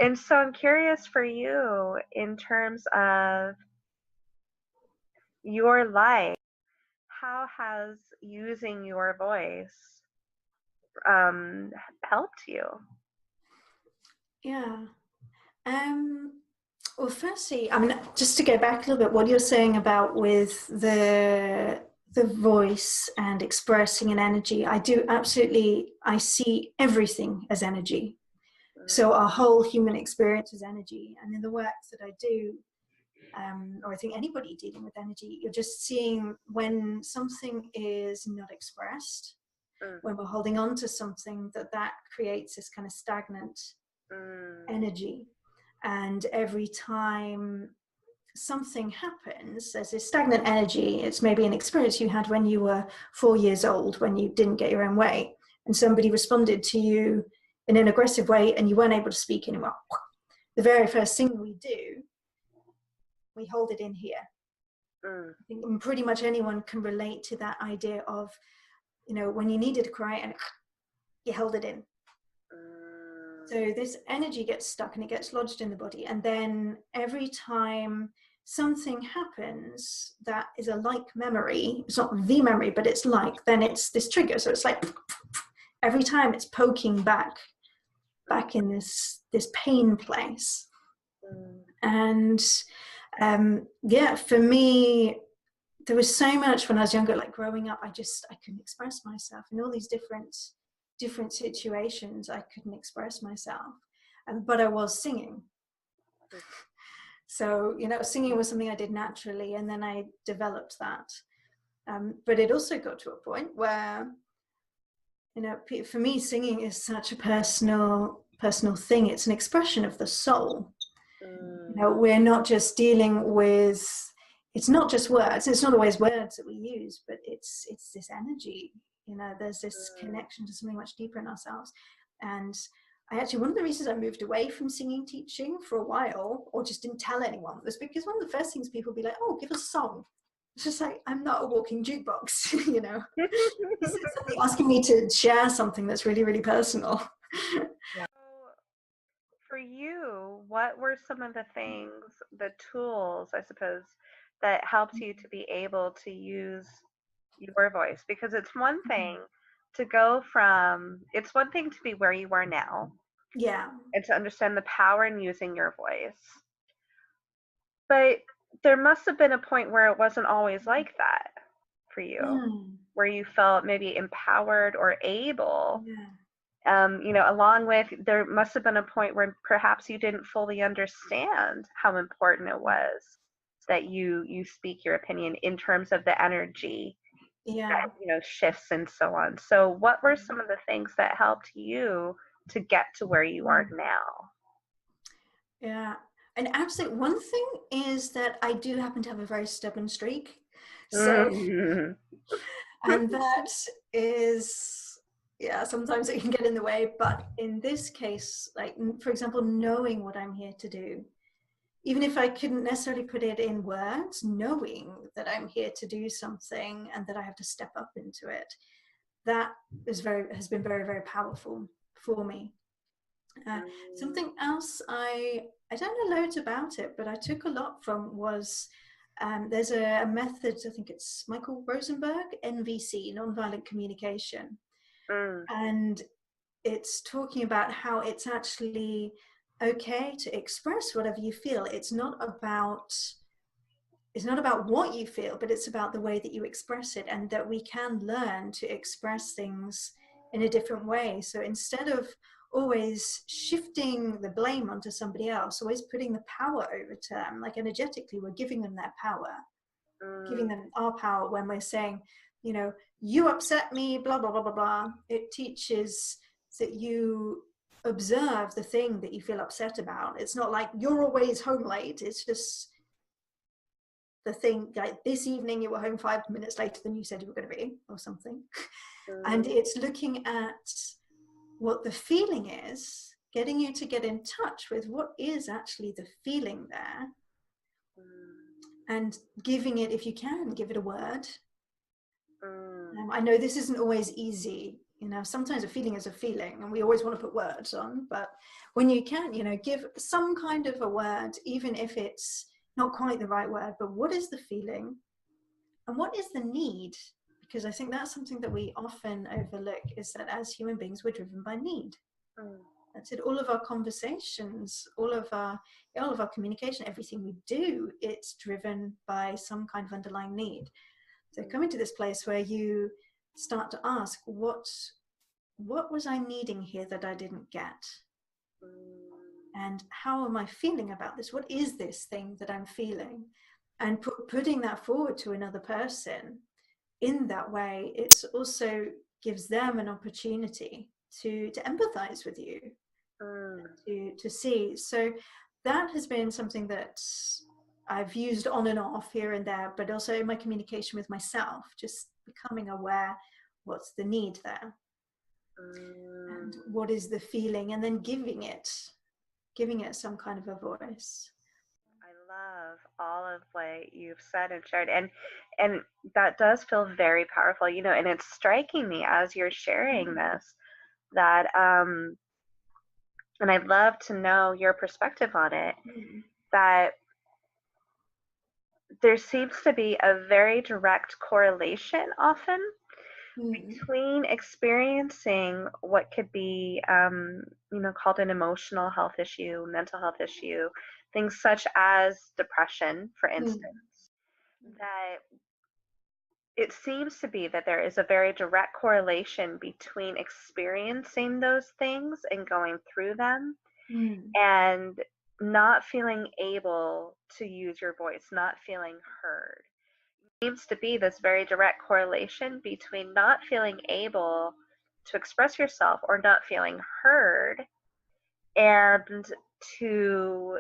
And so I'm curious for you, in terms of your life, how has using your voice um, helped you? Yeah. Um, well, firstly, I mean, just to go back a little bit, what you're saying about with the voice and expressing an energy, I do absolutely. I see everything as energy. So our whole human experience is energy, and in the work that I do, or I think anybody dealing with energy, you're just seeing when something is not expressed, Mm, when we're holding on to something, that creates this kind of stagnant mm, energy. And every time something happens, there's this stagnant energy. It's maybe an experience you had when you were 4 years old, when you didn't get your own way, and somebody responded to you in an aggressive way, and you weren't able to speak anymore. The very first thing we do, we hold it in here. mm, I think pretty much anyone can relate to that idea of, when you needed to cry and you held it in. mm, So this energy gets stuck and it gets lodged in the body. And then every time something happens that is a like memory, it's not the memory, but it's like, then it's this trigger. So it's like every time it's poking back in this pain place. mm, And yeah, for me, there was so much when I was younger, like growing up, I couldn't express myself in all these different situations. I couldn't express myself, but I was singing. So, singing was something I did naturally, and then I developed that. But it also got to a point where, for me, singing is such a personal thing. It's an expression of the soul. mm, We're not just dealing with, it's not just words. It's not always words that we use, but it's this energy. There's this connection to something much deeper in ourselves. And one of the reasons I moved away from singing teaching for a while, or just didn't tell anyone, was because one of the first things people would be like, oh, give us a song. It's just like, I'm not a walking jukebox, This is somebody asking me to share something that's really, really personal. yeah. So for you, what were some of the things, the tools, I suppose, that helped you to be able to use your voice? Because it's one thing to be where you are now Yeah. and to understand the power in using your voice. But there must have been a point where it wasn't always like that for you, Mm. where you felt maybe empowered or able. Yeah. Along with, there must have been a point where perhaps you didn't fully understand how important it was that you speak your opinion in terms of the energy Yeah. that shifts and so on. So what were some of the things that helped you to get to where you are now? Yeah. And absolutely, one thing is that I do happen to have a very stubborn streak. So, Mm. and that is, yeah, sometimes it can get in the way. But in this case, like, for example, knowing what I'm here to do, even if I couldn't necessarily put it in words, knowing that I'm here to do something and that I have to step up into it, that has been very, very powerful for me. Something else I don't know loads about it, but I took a lot from was there's a method, I think it's Michael Rosenberg, NVC, nonviolent communication, and it's talking about how it's actually okay to express whatever you feel. It's not about what you feel, but it's about the way that you express it, and that we can learn to express things in a different way. So instead of always shifting the blame onto somebody else, always putting the power over to them, like energetically, we're giving them their power, giving them our power when we're saying, you know, you upset me, blah, blah, blah, blah, blah. It teaches that you observe the thing that you feel upset about. It's not like you're always home late. It's just the thing, like this evening you were home 5 minutes later than you said you were going to be, or something. And it's looking at what the feeling is, getting you to get in touch with what is actually the feeling there, and giving it, if you can, give it a word. I know this isn't always easy. You know, sometimes a feeling is a feeling and we always want to put words on, but when you can, you know, give some kind of a word, even if it's not quite the right word, but what is the feeling and what is the need? Because I think that's something that we often overlook, is that as human beings, we're driven by need. That's it. All of our conversations, all of our communication, everything we do, it's driven by some kind of underlying need. So coming to this place where you start to ask, what was I needing here that I didn't get? And how am I feeling about this? What is this thing that I'm feeling? And putting that forward to another person in that way, it also gives them an opportunity to empathize with you, to see. So that has been something that I've used on and off here and there, but also in my communication with myself, just becoming aware what's the need there, and what is the feeling, and then giving it some kind of a voice. I love all of what you've said and shared, and that does feel very powerful, you know, and it's striking me as you're sharing this that and I'd love to know your perspective on it, that there seems to be a very direct correlation often between experiencing what could be, you know, called an emotional health issue, mental health issue, things such as depression, for instance, that it seems to be that there is a very direct correlation between experiencing those things and going through them and not feeling able to use your voice, not feeling heard. Seems to be this very direct correlation between not feeling able to express yourself or not feeling heard, and to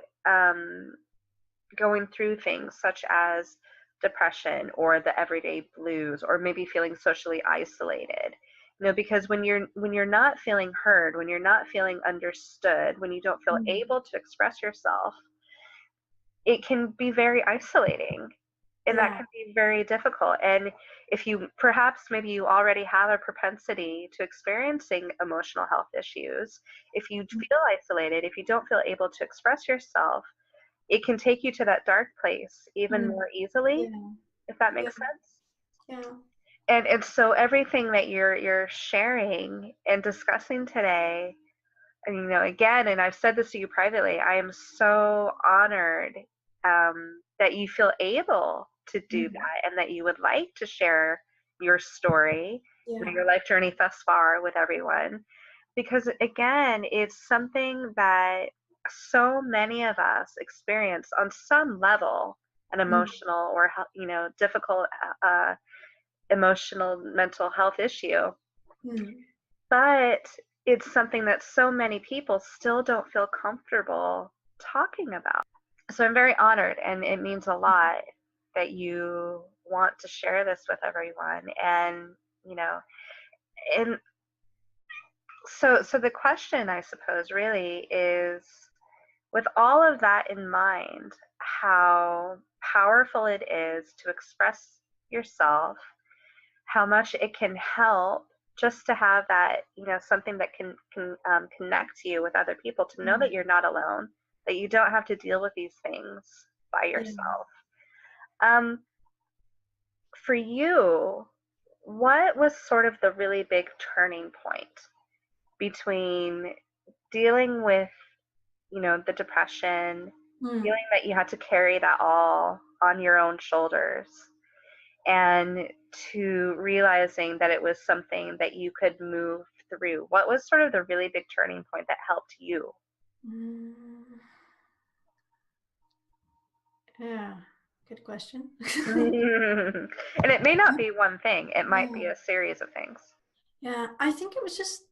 going through things such as depression or the everyday blues, or maybe feeling socially isolated. You know, because when you're not feeling heard, when you're not feeling understood, when you don't feel able to express yourself, it can be very isolating, and that can be very difficult. And if you perhaps maybe you already have a propensity to experiencing emotional health issues, if you feel isolated, if you don't feel able to express yourself, it can take you to that dark place even more easily, if that makes sense. And so everything that you're sharing and discussing today, and you know, again, and I've said this to you privately, I am so honored that you feel able to do that, and that you would like to share your story, your life journey thus far with everyone, because again, it's something that so many of us experience on some level, an emotional or, you know, difficult emotional mental health issue, but it's something that so many people still don't feel comfortable talking about. So I'm very honored, and it means a lot that you want to share this with everyone. And, you know, and So the question, I suppose, really is, with all of that in mind, how powerful it is to express yourself, how much it can help just to have that, something that can connect you with other people, to know that you're not alone, that you don't have to deal with these things by Yeah. yourself. For you, what was sort of the really big turning point between dealing with, the depression, Mm. feeling that you had to carry that all on your own shoulders, and to realizing that it was something that you could move through? What was sort of the really big turning point that helped you? Mm. Yeah, good question. And it may not be one thing, it might be Yeah. a series of things. Yeah, I think it was just,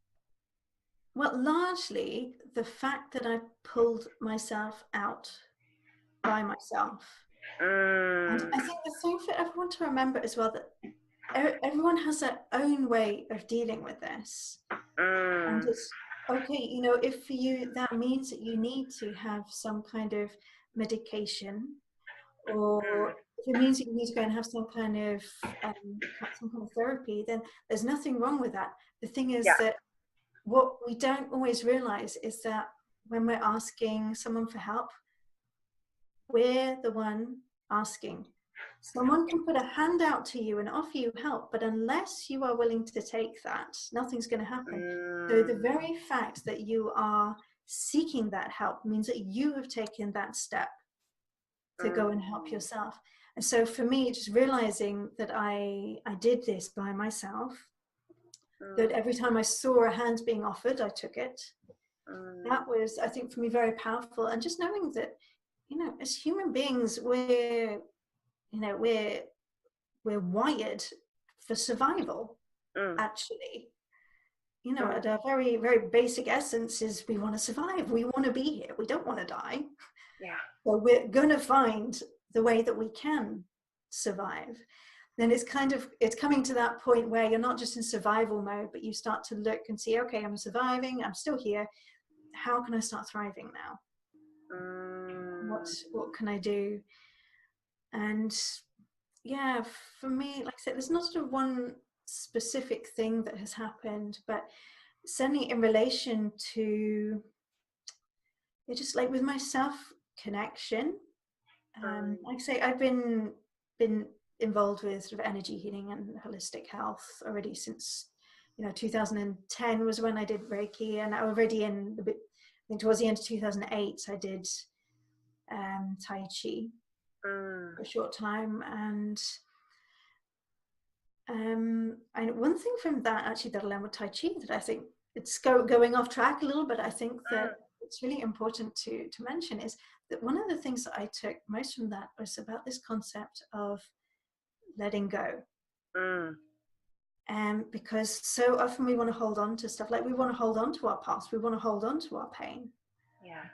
well, largely the fact that I pulled myself out by myself. And Mm, I think the thing for everyone to remember as well, that everyone has their own way of dealing with this. And mm, it's okay, if for you that means that you need to have some kind of medication, or if it means that you need to go and have some kind of therapy, then there's nothing wrong with that. The thing is yeah. that what we don't always realize is that when we're asking someone for help, we're the one asking. Someone can put a hand out to you and offer you help, but unless you are willing to take that, nothing's going to happen. So the Mm, very fact that you are seeking that help means that you have taken that step to go and help mm, yourself. And so for me, just realizing that I did this by myself, that mm, every time I saw a hand being offered, I took it. mm, That was, I think, for me, very powerful. And just knowing that, as human beings, we're wired for survival, mm. actually. Mm, At our very, very basic essence is we want to survive. We want to be here. We don't want to die. yeah. So we're going to find the way that we can survive. Then it's coming to that point where you're not just in survival mode, but you start to look and see, okay, I'm surviving. I'm still here. How can I start thriving now? Mm, What can I do? And yeah, for me, like I said, there's not sort of one specific thing that has happened, but certainly in relation to, just like with my self connection. mm, Like I say, I've been involved with sort of energy healing and holistic health already since 2010 was when I did Reiki, and already I think towards the end of 2008 I did Tai Chi mm, for a short time. And one thing from that actually that I learned with Tai Chi, that I think it's going off track a little, but I think that it's really important to mention, is that one of the things that I took most from that was about this concept of letting go. mm, Because so often we want to hold on to stuff, like we want to hold on to our past, we want to hold on to our pain. yeah.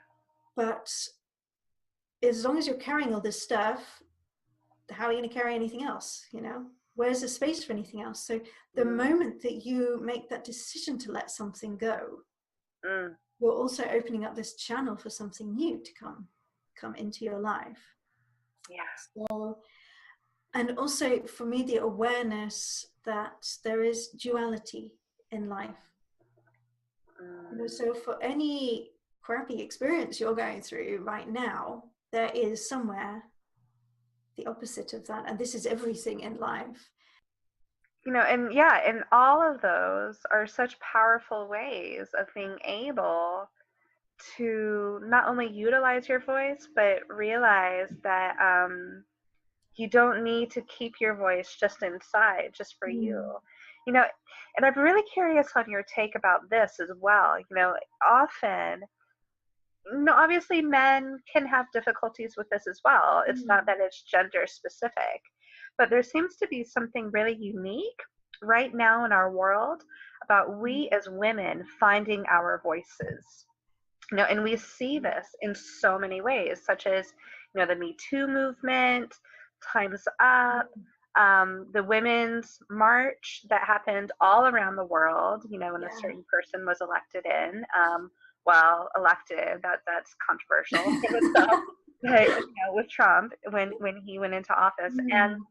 But as long as you're carrying all this stuff, how are you going to carry anything else? Where's the space for anything else? So the Mm, moment that you make that decision to let something go, mm, you're also opening up this channel for something new to come into your life. yeah. So, and also for me, the awareness that there is duality in life. Mm, So for any crappy experience you're going through right now, there is somewhere the opposite of that, and this is everything in life. and yeah, and all of those are such powerful ways of being able to not only utilize your voice, but realize that you don't need to keep your voice just inside, just for you. Mm. You know, and I'm really curious on your take about this as well. Often, obviously men can have difficulties with this as well. It's not Mm. that it's gender specific, but there seems to be something really unique right now in our world about we as women finding our voices. And we see this in so many ways, such as, the Me Too movement, Time's Up, the women's march that happened all around the world, when a Yeah. certain person was elected in. Well, elected, that's controversial in itself. But, with Trump when he went into office. And Mm,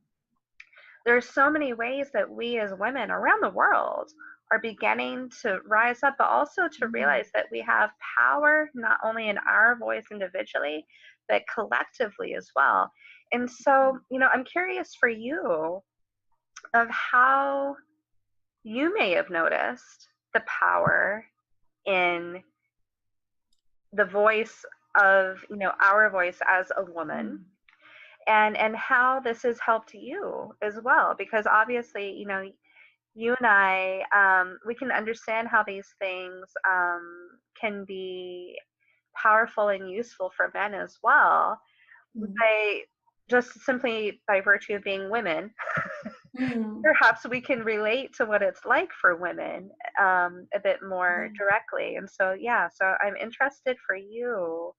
there's so many ways that we as women around the world are beginning to rise up, but also to mm, realize that we have power not only in our voice individually, but collectively as well. And so, I'm curious for you of how you may have noticed the power in the voice of, our voice as a woman, mm, and how this has helped you as well, because obviously, you and I, we can understand how these things can be powerful and useful for men as well, mm, by just simply by virtue of being women. mm. Perhaps we can relate to what it's like for women a bit more Yeah. directly. And so, yeah, so I'm interested for you.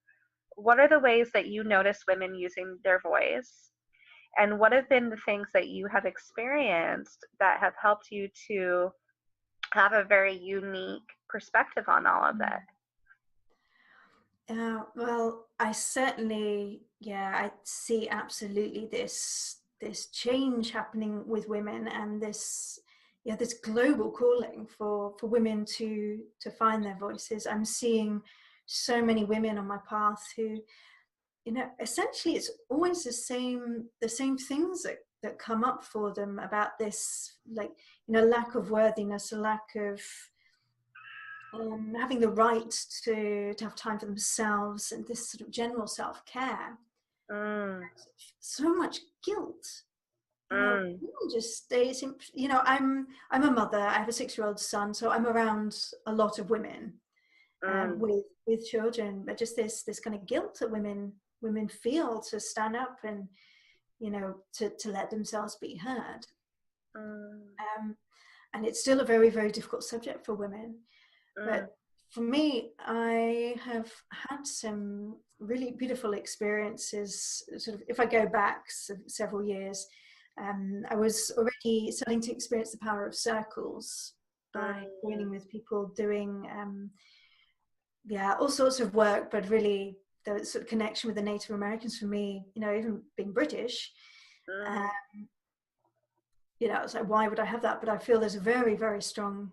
What are the ways that you notice women using their voice? And what have been the things that you have experienced that have helped you to have a very unique perspective on all of that? Well, I certainly, yeah, I see absolutely this change happening with women, and this global calling for women to find their voices. I'm seeing so many women on my path who, essentially it's always the same things that come up for them about this, like, lack of worthiness, a lack of having the right to have time for themselves, and this sort of general self-care. Mm, So much guilt, mm, people just stays in, I'm a mother, I have a 6-year-old son, so I'm around a lot of women, mm, with children, but just this kind of guilt that women feel to stand up and, to let themselves be heard. mm, And it's still a very, very difficult subject for women. mm, But for me, I have had some really beautiful experiences. Sort of, if I go back several years, I was already starting to experience the power of circles by mm, joining with people doing, all sorts of work, but really the sort of connection with the Native Americans for me, even being British, uh, mm, it's like, why would I have that? But I feel there's a very, very strong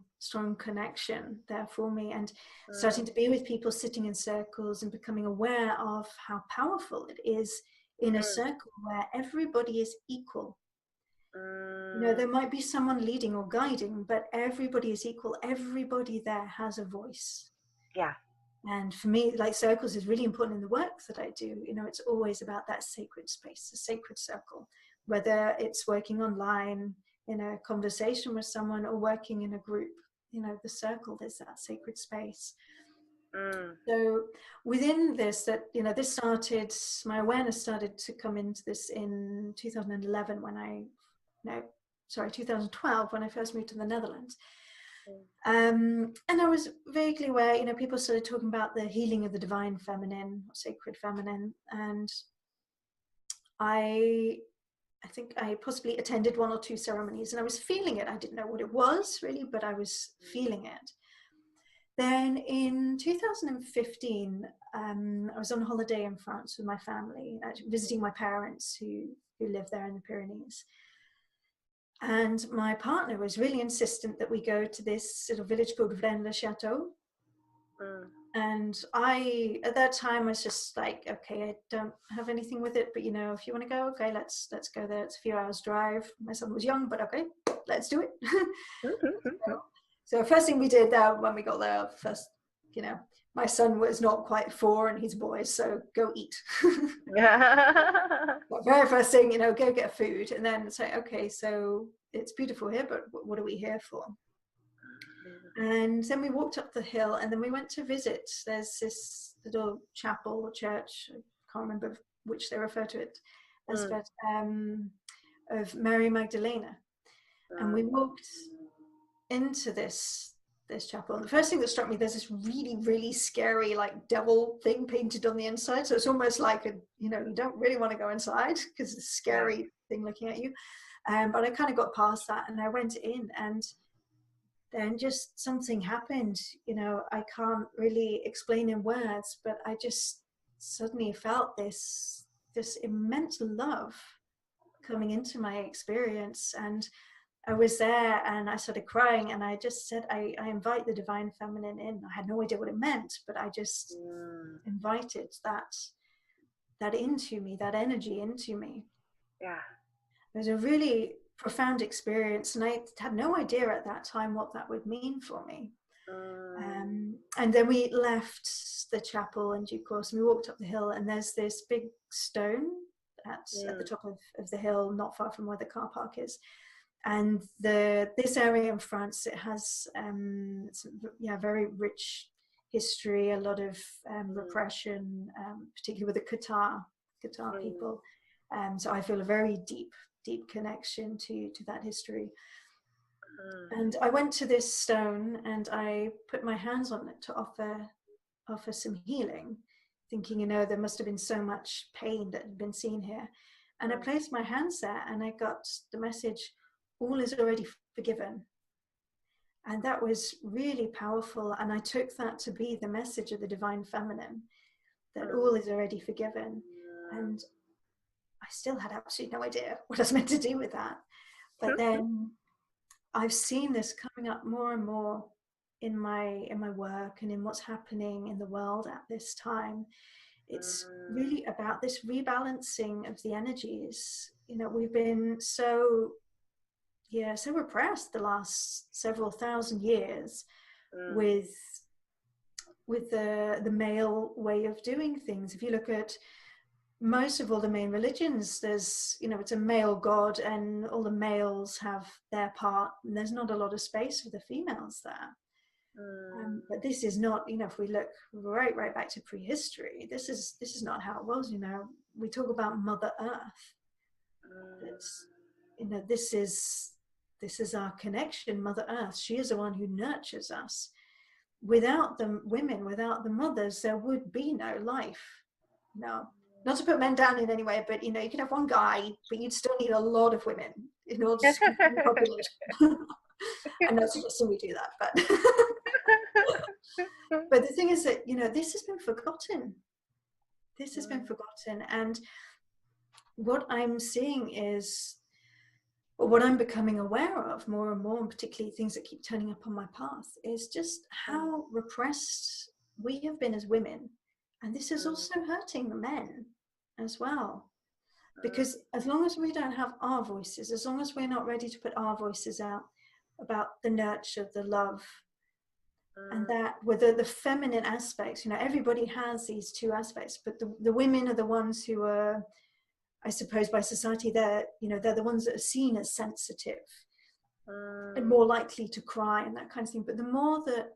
connection there for me. And starting mm, to be with people, sitting in circles and becoming aware of how powerful it is in a mm, circle where everybody is equal. mm. There might be someone leading or guiding, but everybody is equal. Everybody there has a voice. Yeah. And for me, like, circles is really important in the work that I do. It's always about that sacred space, a sacred circle, whether it's working online in a conversation with someone or working in a group. The circle is that sacred space. Mm, So within this, this started, my awareness started to come into this in 2011 no, 2012 when I first moved to the Netherlands. And I was vaguely aware, people started talking about the healing of the divine feminine, or sacred feminine, and I think I possibly attended 1 or 2 ceremonies, and I was feeling it. I didn't know what it was really, but I was feeling it. Then in 2015, I was on holiday in France with my family, visiting my parents who live there in the Pyrenees. And my partner was really insistent that we go to this little village called Rennes-le-Château. mm, And at that time, I was just like, okay, I don't have anything with it, but if you want to go, okay, let's go there. It's a few hours drive. My son was young, but okay, let's do it. So first thing we did when we got there, first, my son was not quite 4 and he's a boy, so go eat. mm. But very first thing, go get food, and then say, okay, so it's beautiful here, but what are we here for? And then we walked up the hill, and then we went to visit. There's this little chapel or church, I can't remember which they refer to it as, but of Mary Magdalena. And we walked into this chapel, and the first thing that struck me, there's this really, really scary, like, devil thing painted on the inside. So it's almost like you don't really want to go inside because it's a scary thing looking at you. But I kind of got past that, and I went in, and then just something happened. I can't really explain in words, but I just suddenly felt this immense love coming into my experience. And I was there, and I started crying, and I just said, I invite the divine feminine in. I had no idea what it meant, but I just invited that into me, that energy into me. Yeah. It was a really profound experience, and I had no idea at that time what that would mean for me. And then we left the chapel in due course, and we walked up the hill, and there's this big stone at the top of the hill, not far from where the car park is. And this area in France, it has very rich history, a lot of repression, particularly with the Qatar people. So I feel a very deep connection to that history. And I went to this stone, and I put my hands on it to offer some healing, thinking, there must have been so much pain that had been seen here. And I placed my hands there, and I got the message, all is already forgiven. And that was really powerful. And I took that to be the message of the divine feminine, that all is already forgiven. And I still had absolutely no idea what I was meant to do with that. But then I've seen this coming up more and more in my work and in what's happening in the world at this time. It's really about this rebalancing of the energies. We've been so repressed the last several thousand years with the male way of doing things. If you look at most of all the main religions, there's, it's a male god, and all the males have their part, and there's not a lot of space for the females there. But this is not, if we look right back to prehistory, this is not how it was. We talk about Mother Earth. It's, this is our connection, Mother Earth. She is the one who nurtures us. Without the women, without the mothers, there would be no life. No. Not to put men down in any way, but you can have one guy, but you'd still need a lot of women in order to keep the population. I'm not suggesting we do that, but the thing is that this has been forgotten. This has been forgotten, and what I'm seeing is, or what I'm becoming aware of more and more, and particularly things that keep turning up on my path, is just how repressed we have been as women. And this is also hurting the men as well. Because as long as we don't have our voices, as long as we're not ready to put our voices out about the nurture, the love, and that with the feminine aspects, everybody has these two aspects, but the women are the ones who are, I suppose, by society, they're the ones that are seen as sensitive and more likely to cry and that kind of thing. But the more that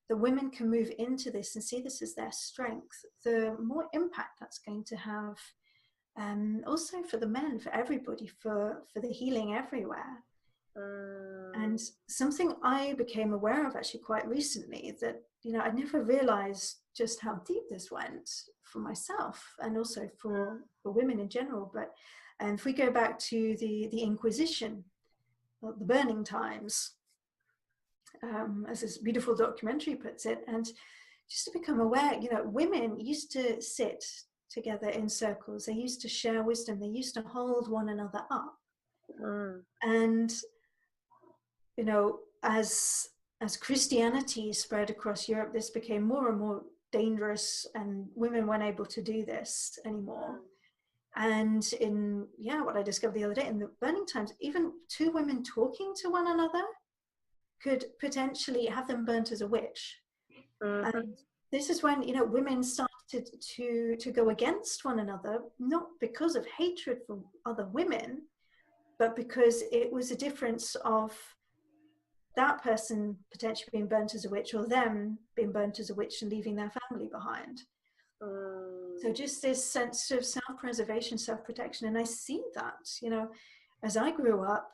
the women can move into this and see this as their strength, the more impact that's going to have. Also for the men, for everybody, for the healing everywhere. And something I became aware of actually quite recently, that I'd never realized just how deep this went for myself, and also for women in general. But if we go back to the Inquisition, the burning times, as this beautiful documentary puts it, and just to become aware, women used to sit together in circles. They used to share wisdom. They used to hold one another up. And as Christianity spread across Europe, this became more and more dangerous, and women weren't able to do this anymore. And in what I discovered the other day, in the burning times, even two women talking to one another could potentially have them burnt as a witch. And this is when women started to go against one another, not because of hatred for other women, but because it was a difference of that person potentially being burnt as a witch, or them being burnt as a witch and leaving their family behind. So just this sense of self-preservation, self-protection. And I see that, as I grew up,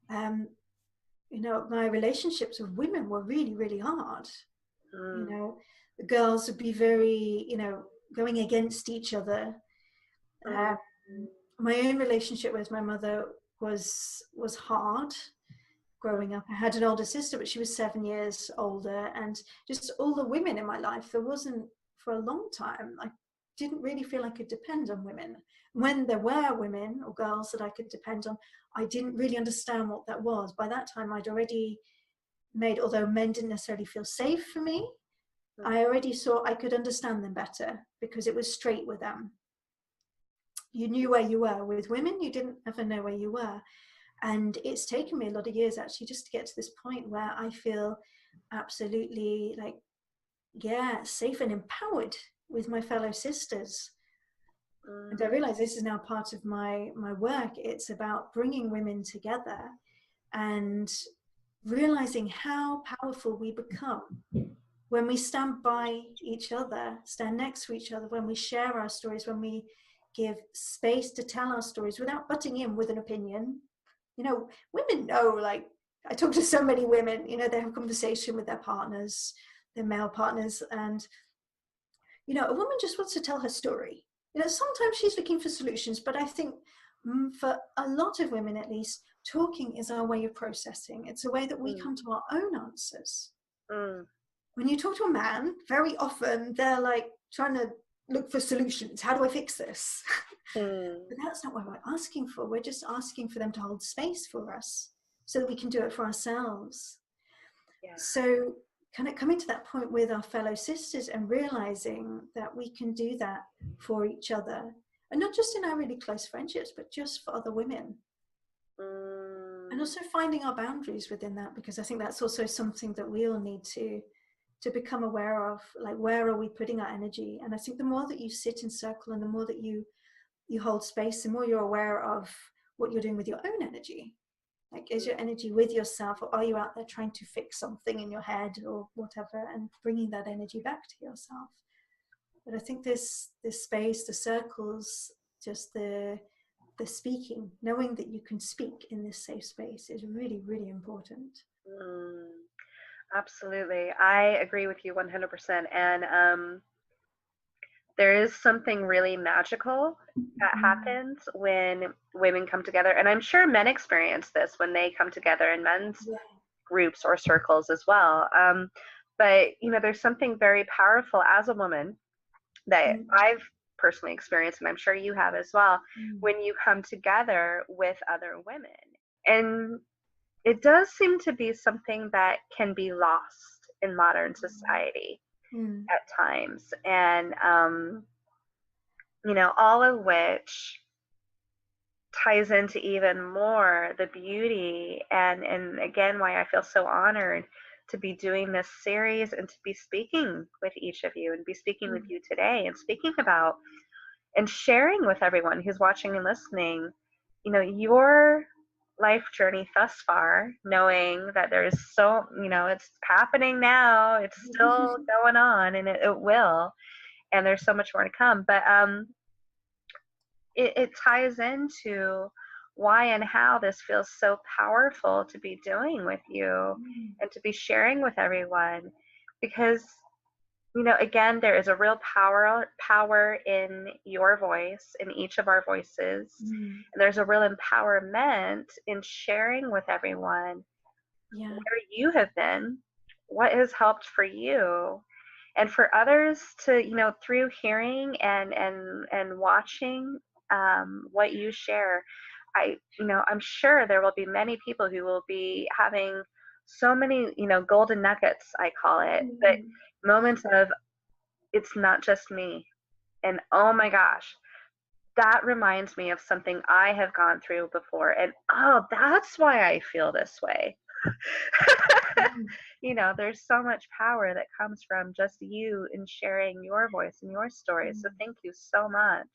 my relationships with women were really, really hard. The girls would be very, going against each other. My own relationship with my mother was hard growing up. I had an older sister, but she was 7 years older, and just all the women in my life, there wasn't, for a long time, I didn't really feel I could depend on women. When there were women or girls that I could depend on, I didn't really understand what that was. By that time, I'd already made, although men didn't necessarily feel safe for me, I already saw I could understand them better because it was straight with them. You knew where you were. With women, you didn't ever know where you were. And it's taken me a lot of years actually just to get to this point where I feel absolutely like, yeah, safe and empowered with my fellow sisters. And I realize this is now part of my work. It's about bringing women together and realizing how powerful we become when we stand by each other, stand next to each other, when we share our stories, when we give space to tell our stories without butting in with an opinion. You know, women know, like, I talk to so many women, you know, they have conversation with their partners, their male partners, and, you know, a woman just wants to tell her story. You know, sometimes she's looking for solutions, but I think for a lot of women, at least, talking is our way of processing. It's a way that we come to our own answers. When you talk to a man, very often they're like trying to look for solutions. How do I fix this? But that's not what we're asking for. We're just asking for them to hold space for us so that we can do it for ourselves. Yeah. So kind of coming to that point with our fellow sisters and realizing that we can do that for each other, and not just in our really close friendships, but just for other women. And also finding our boundaries within that, because I think that's also something that we all need to become aware of, like, where are we putting our energy? And I think the more that you sit in circle and the more that you hold space, the more you're aware of what you're doing with your own energy. Like, is your energy with yourself, or are you out there trying to fix something in your head or whatever, and bringing that energy back to yourself? But I think this space, the circles, just the speaking, knowing that you can speak in this safe space is really, really important. Absolutely. I agree with you 100%. And there is something really magical that happens when women come together. And I'm sure men experience this when they come together in men's groups or circles as well. But, you know, there's something very powerful as a woman that I've personally experienced, and I'm sure you have as well, when you come together with other women. And it does seem to be something that can be lost in modern society at times. And, you know, all of which ties into even more the beauty and again, why I feel so honored to be doing this series and to be speaking with each of you and be speaking with you today and speaking about and sharing with everyone who's watching and listening, you know, your life journey thus far, knowing that there's so, you know, it's happening now, it's still going on, and it will, and there's so much more to come. But it ties into why and how this feels so powerful to be doing with you and to be sharing with everyone, because, you know, again, there is a real power in your voice, in each of our voices. And there's a real empowerment in sharing with everyone where you have been, what has helped for you, and for others to, you know, through hearing and watching what you share. You know, I'm sure there will be many people who will be having so many, you know, golden nuggets, I call it, but moments of, it's not just me. And oh my gosh, that reminds me of something I have gone through before. And oh, that's why I feel this way. You know, there's so much power that comes from just you in sharing your voice and your story. So thank you so much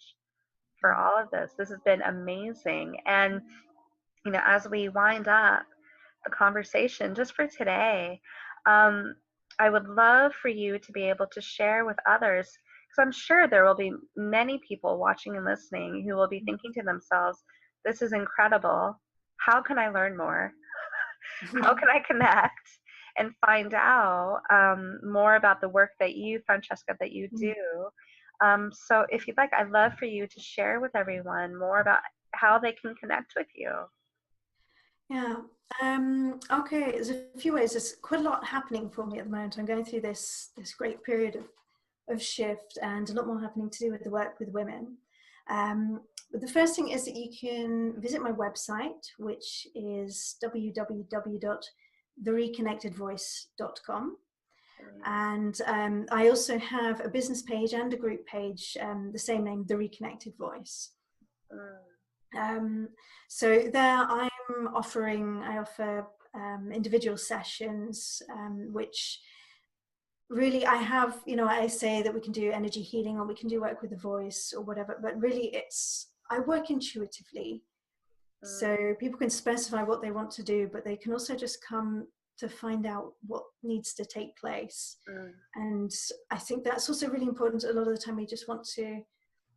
for all of this. This has been amazing. And, you know, as we wind up the conversation just for today, I would love for you to be able to share with others, because I'm sure there will be many people watching and listening who will be thinking to themselves, this is incredible. How can I learn more? How can I connect and find out more about the work that you, Francesca, that you do? So if you'd like, I'd love for you to share with everyone more about how they can connect with you. Yeah. Okay, there's a few ways. There's quite a lot happening for me at the moment. I'm going through this great period of shift, and a lot more happening to do with the work with women. But the first thing is that you can visit my website, which is www.thereconnectedvoice.com. And I also have a business page and a group page, the same name, The Reconnected Voice. So there I offer individual sessions, which really I have, I say that we can do energy healing or we can do work with the voice or whatever, but really I work intuitively. So people can specify what they want to do, but they can also just come to find out what needs to take place. And I think that's also really important. A lot of the time we just want to,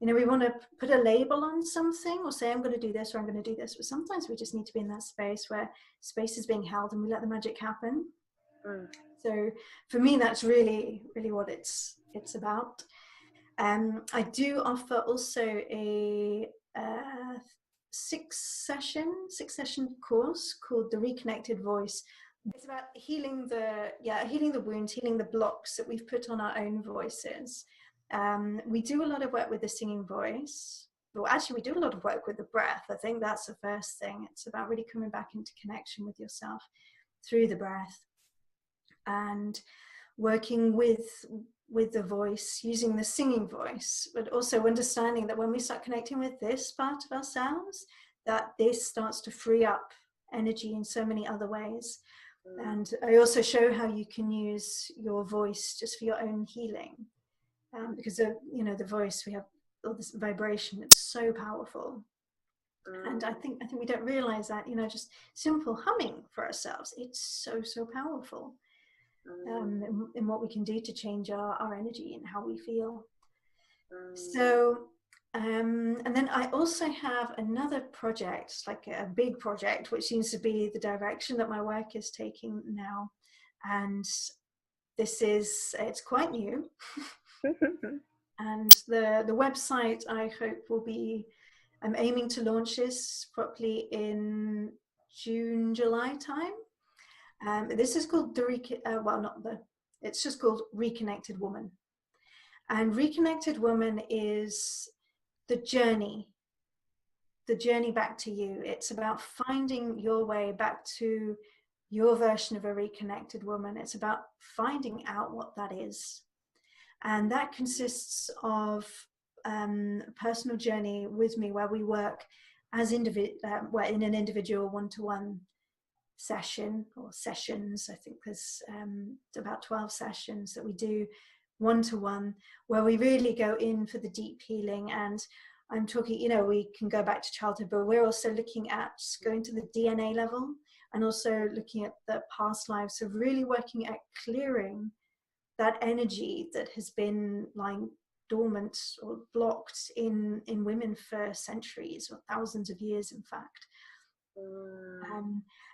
we want to put a label on something or say, I'm going to do this or I'm going to do this. But sometimes we just need to be in that space where space is being held and we let the magic happen. So for me, that's really, really what it's about. I do offer also a 6-session course called The Reconnected Voice. It's about healing the wounds, healing the blocks that we've put on our own voices. We do a lot of work with the singing voice. Well, actually, we do a lot of work with the breath. I think that's the first thing. It's about really coming back into connection with yourself through the breath and working with the voice, using the singing voice, but also understanding that when we start connecting with this part of ourselves, that this starts to free up energy in so many other ways. And I also show how you can use your voice just for your own healing. Because the voice, we have all this vibration, it's so powerful. And I think we don't realize that, just simple humming for ourselves, it's so powerful. In what we can do to change our energy and how we feel. So and then I also have another project, like a big project, which seems to be the direction that my work is taking now. And it's quite new. And the website, I hope, I'm aiming to launch this properly in June, July time. This is called it's just called Reconnected Woman. And Reconnected Woman is the journey back to you. It's about finding your way back to your version of a reconnected woman. It's about finding out what that is. And that consists of a personal journey with me where we work as in an individual one-to-one session or sessions. I think there's about 12 sessions that we do one-to-one, where we really go in for the deep healing. And I'm talking, we can go back to childhood, but we're also looking at going to the DNA level and also looking at the past lives. So really working at clearing that energy that has been lying dormant or blocked in women for centuries or thousands of years, in fact.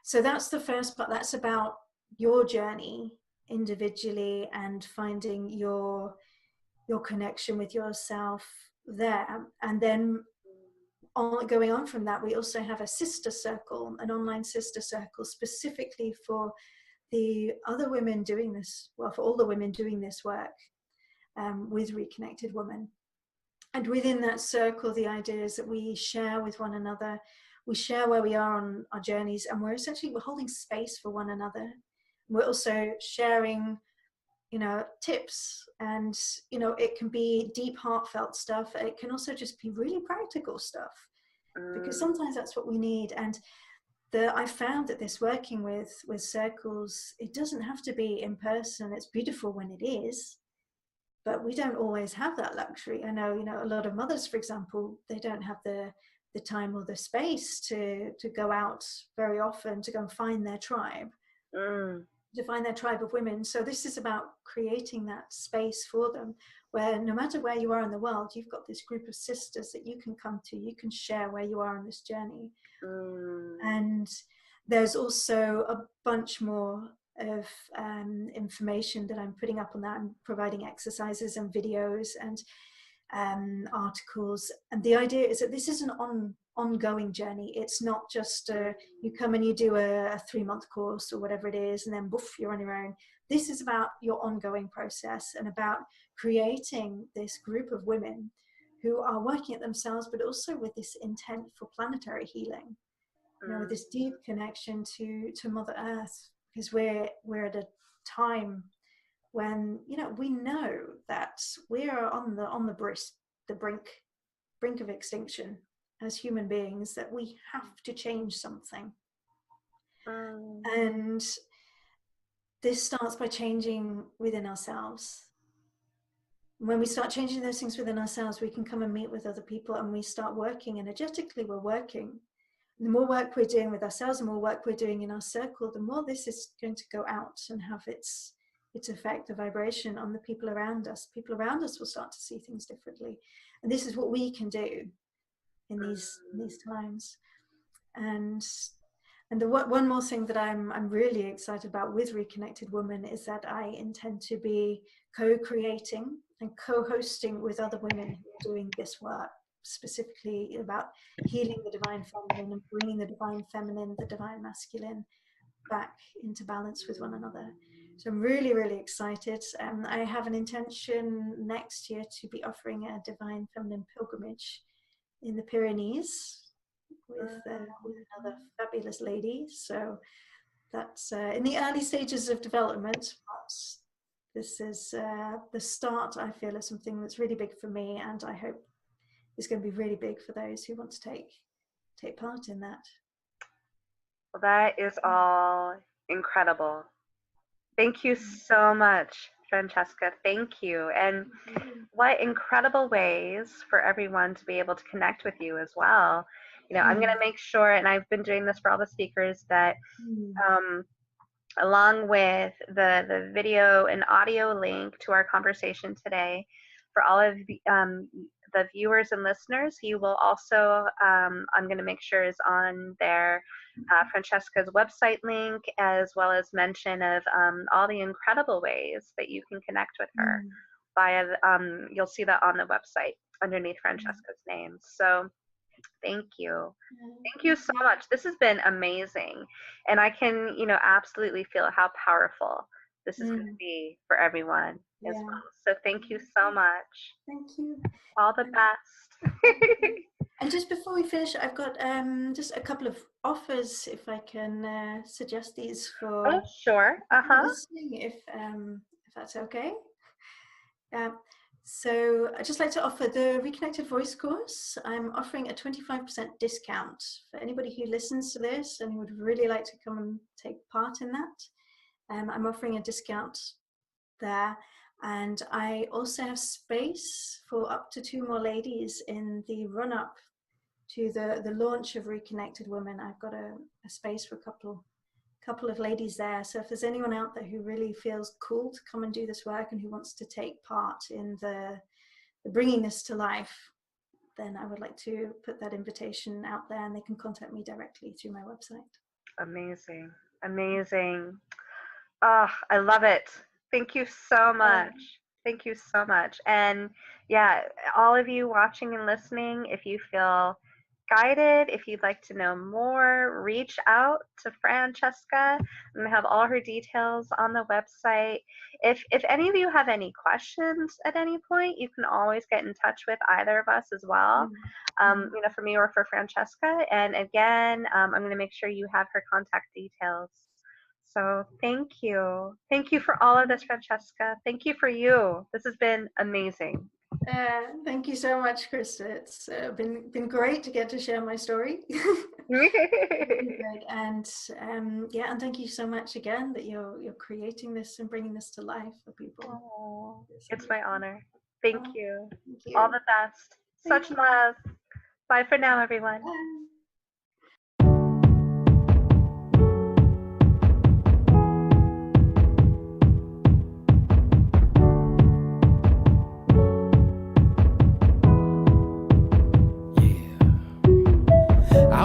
So that's the first part. That's about your journey individually and finding your connection with yourself there. And then going on from that, we also have a sister circle, an online sister circle, specifically for the other women doing this, for all the women doing this work with Reconnected Women. And within that circle, the idea is that we share with one another, we share where we are on our journeys, and we're holding space for one another. We're also sharing, tips, and, it can be deep, heartfelt stuff. It can also just be really practical stuff, because sometimes that's what we need. And I found that this working with circles, it doesn't have to be in person. It's beautiful when it is, but we don't always have that luxury. I know, a lot of mothers, for example, they don't have the time or the space to go out very often to go and find their tribe, to find their tribe of women. So this is about creating that space for them, where no matter where you are in the world, you've got this group of sisters that you can come to, you can share where you are on this journey. And there's also a bunch more of information that I'm putting up on that. I'm providing exercises and videos, and articles. And the idea is that this is an ongoing journey. It's not just you come and you do a 3-month course or whatever it is, and then woof, you're on your own. This is about your ongoing process and about creating this group of women who are working at themselves, but also with this intent for planetary healing, you know, with this deep connection to Mother Earth, because we're at a time when, you know, we know that we are on the brink of extinction as human beings, that we have to change something. And this starts by changing within ourselves. When we start changing those things within ourselves, we can come and meet with other people, and we start working energetically. We're working. The more work we're doing with ourselves, the more work we're doing in our circle, the more this is going to go out and have its effect, the vibration on the people around us. People around us will start to see things differently. And this is what we can do in these times. And the one more thing that I'm really excited about with Reconnected Woman is that I intend to be co-creating and co-hosting with other women who are doing this work, specifically about healing the divine feminine and bringing the divine feminine, the divine masculine back into balance with one another. So I'm really, really excited. I have an intention next year to be offering a divine feminine pilgrimage in the Pyrenees with another fabulous lady. So that's in the early stages of development, but this is the start, I feel, of something that's really big for me, and I hope is going to be really big for those who want to take part in that. Well, that is all incredible. Thank you so much, Francesca. Thank you. And what incredible ways for everyone to be able to connect with you as well. You know, I'm going to make sure, and I've been doing this for all the speakers, that along with the video and audio link to our conversation today, for all of the viewers and listeners, you will also, I'm going to make sure is on there, Francesca's website link, as well as mention of all the incredible ways that you can connect with her via, you'll see that on the website underneath Francesca's name. So thank you. Thank you so much. This has been amazing. And I can, you know, absolutely feel how powerful this is going to be for everyone as well. So thank you so much. Thank you. All the best. And just before we finish, I've got just a couple of offers, if I can suggest these for sure. listening, if that's okay. So I'd just like to offer the Reconnected Voice course. I'm offering a 25% discount for anybody who listens to this and would really like to come and take part in that. I'm offering a discount there. And I also have space for up to 2 more ladies in the run-up to the launch of Reconnected Women. I've got a space for a couple of ladies there. So if there's anyone out there who really feels called to come and do this work and who wants to take part in the bringing this to life, then I would like to put that invitation out there, and they can contact me directly through my website. Amazing. Amazing. Oh, I love it. Thank you so much. Thank you so much. And yeah, all of you watching and listening, if you feel guided, if you'd like to know more, reach out to Francesca. I'm going to have all her details on the website. If any of you have any questions at any point, you can always get in touch with either of us as well, you know, for me or for Francesca. And again, I'm going to make sure you have her contact details. So thank you. Thank you for all of this, Francesca. Thank you for you. This has been amazing. Thank you so much, Christa. It's been great to get to share my story. And yeah, and thank you so much again that you're creating this and bringing this to life for people. Oh, it's my honor. Thank you. Thank you. All the best. Such love. Bye for now, everyone. Bye.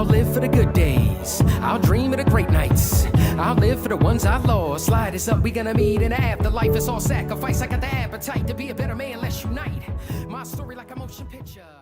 I'll live for the good days. I'll dream of the great nights. I'll live for the ones I lost. Slide is up, we gonna meet in the afterlife. It's all sacrifice. I got the appetite to be a better man. Let's unite. My story like a motion picture.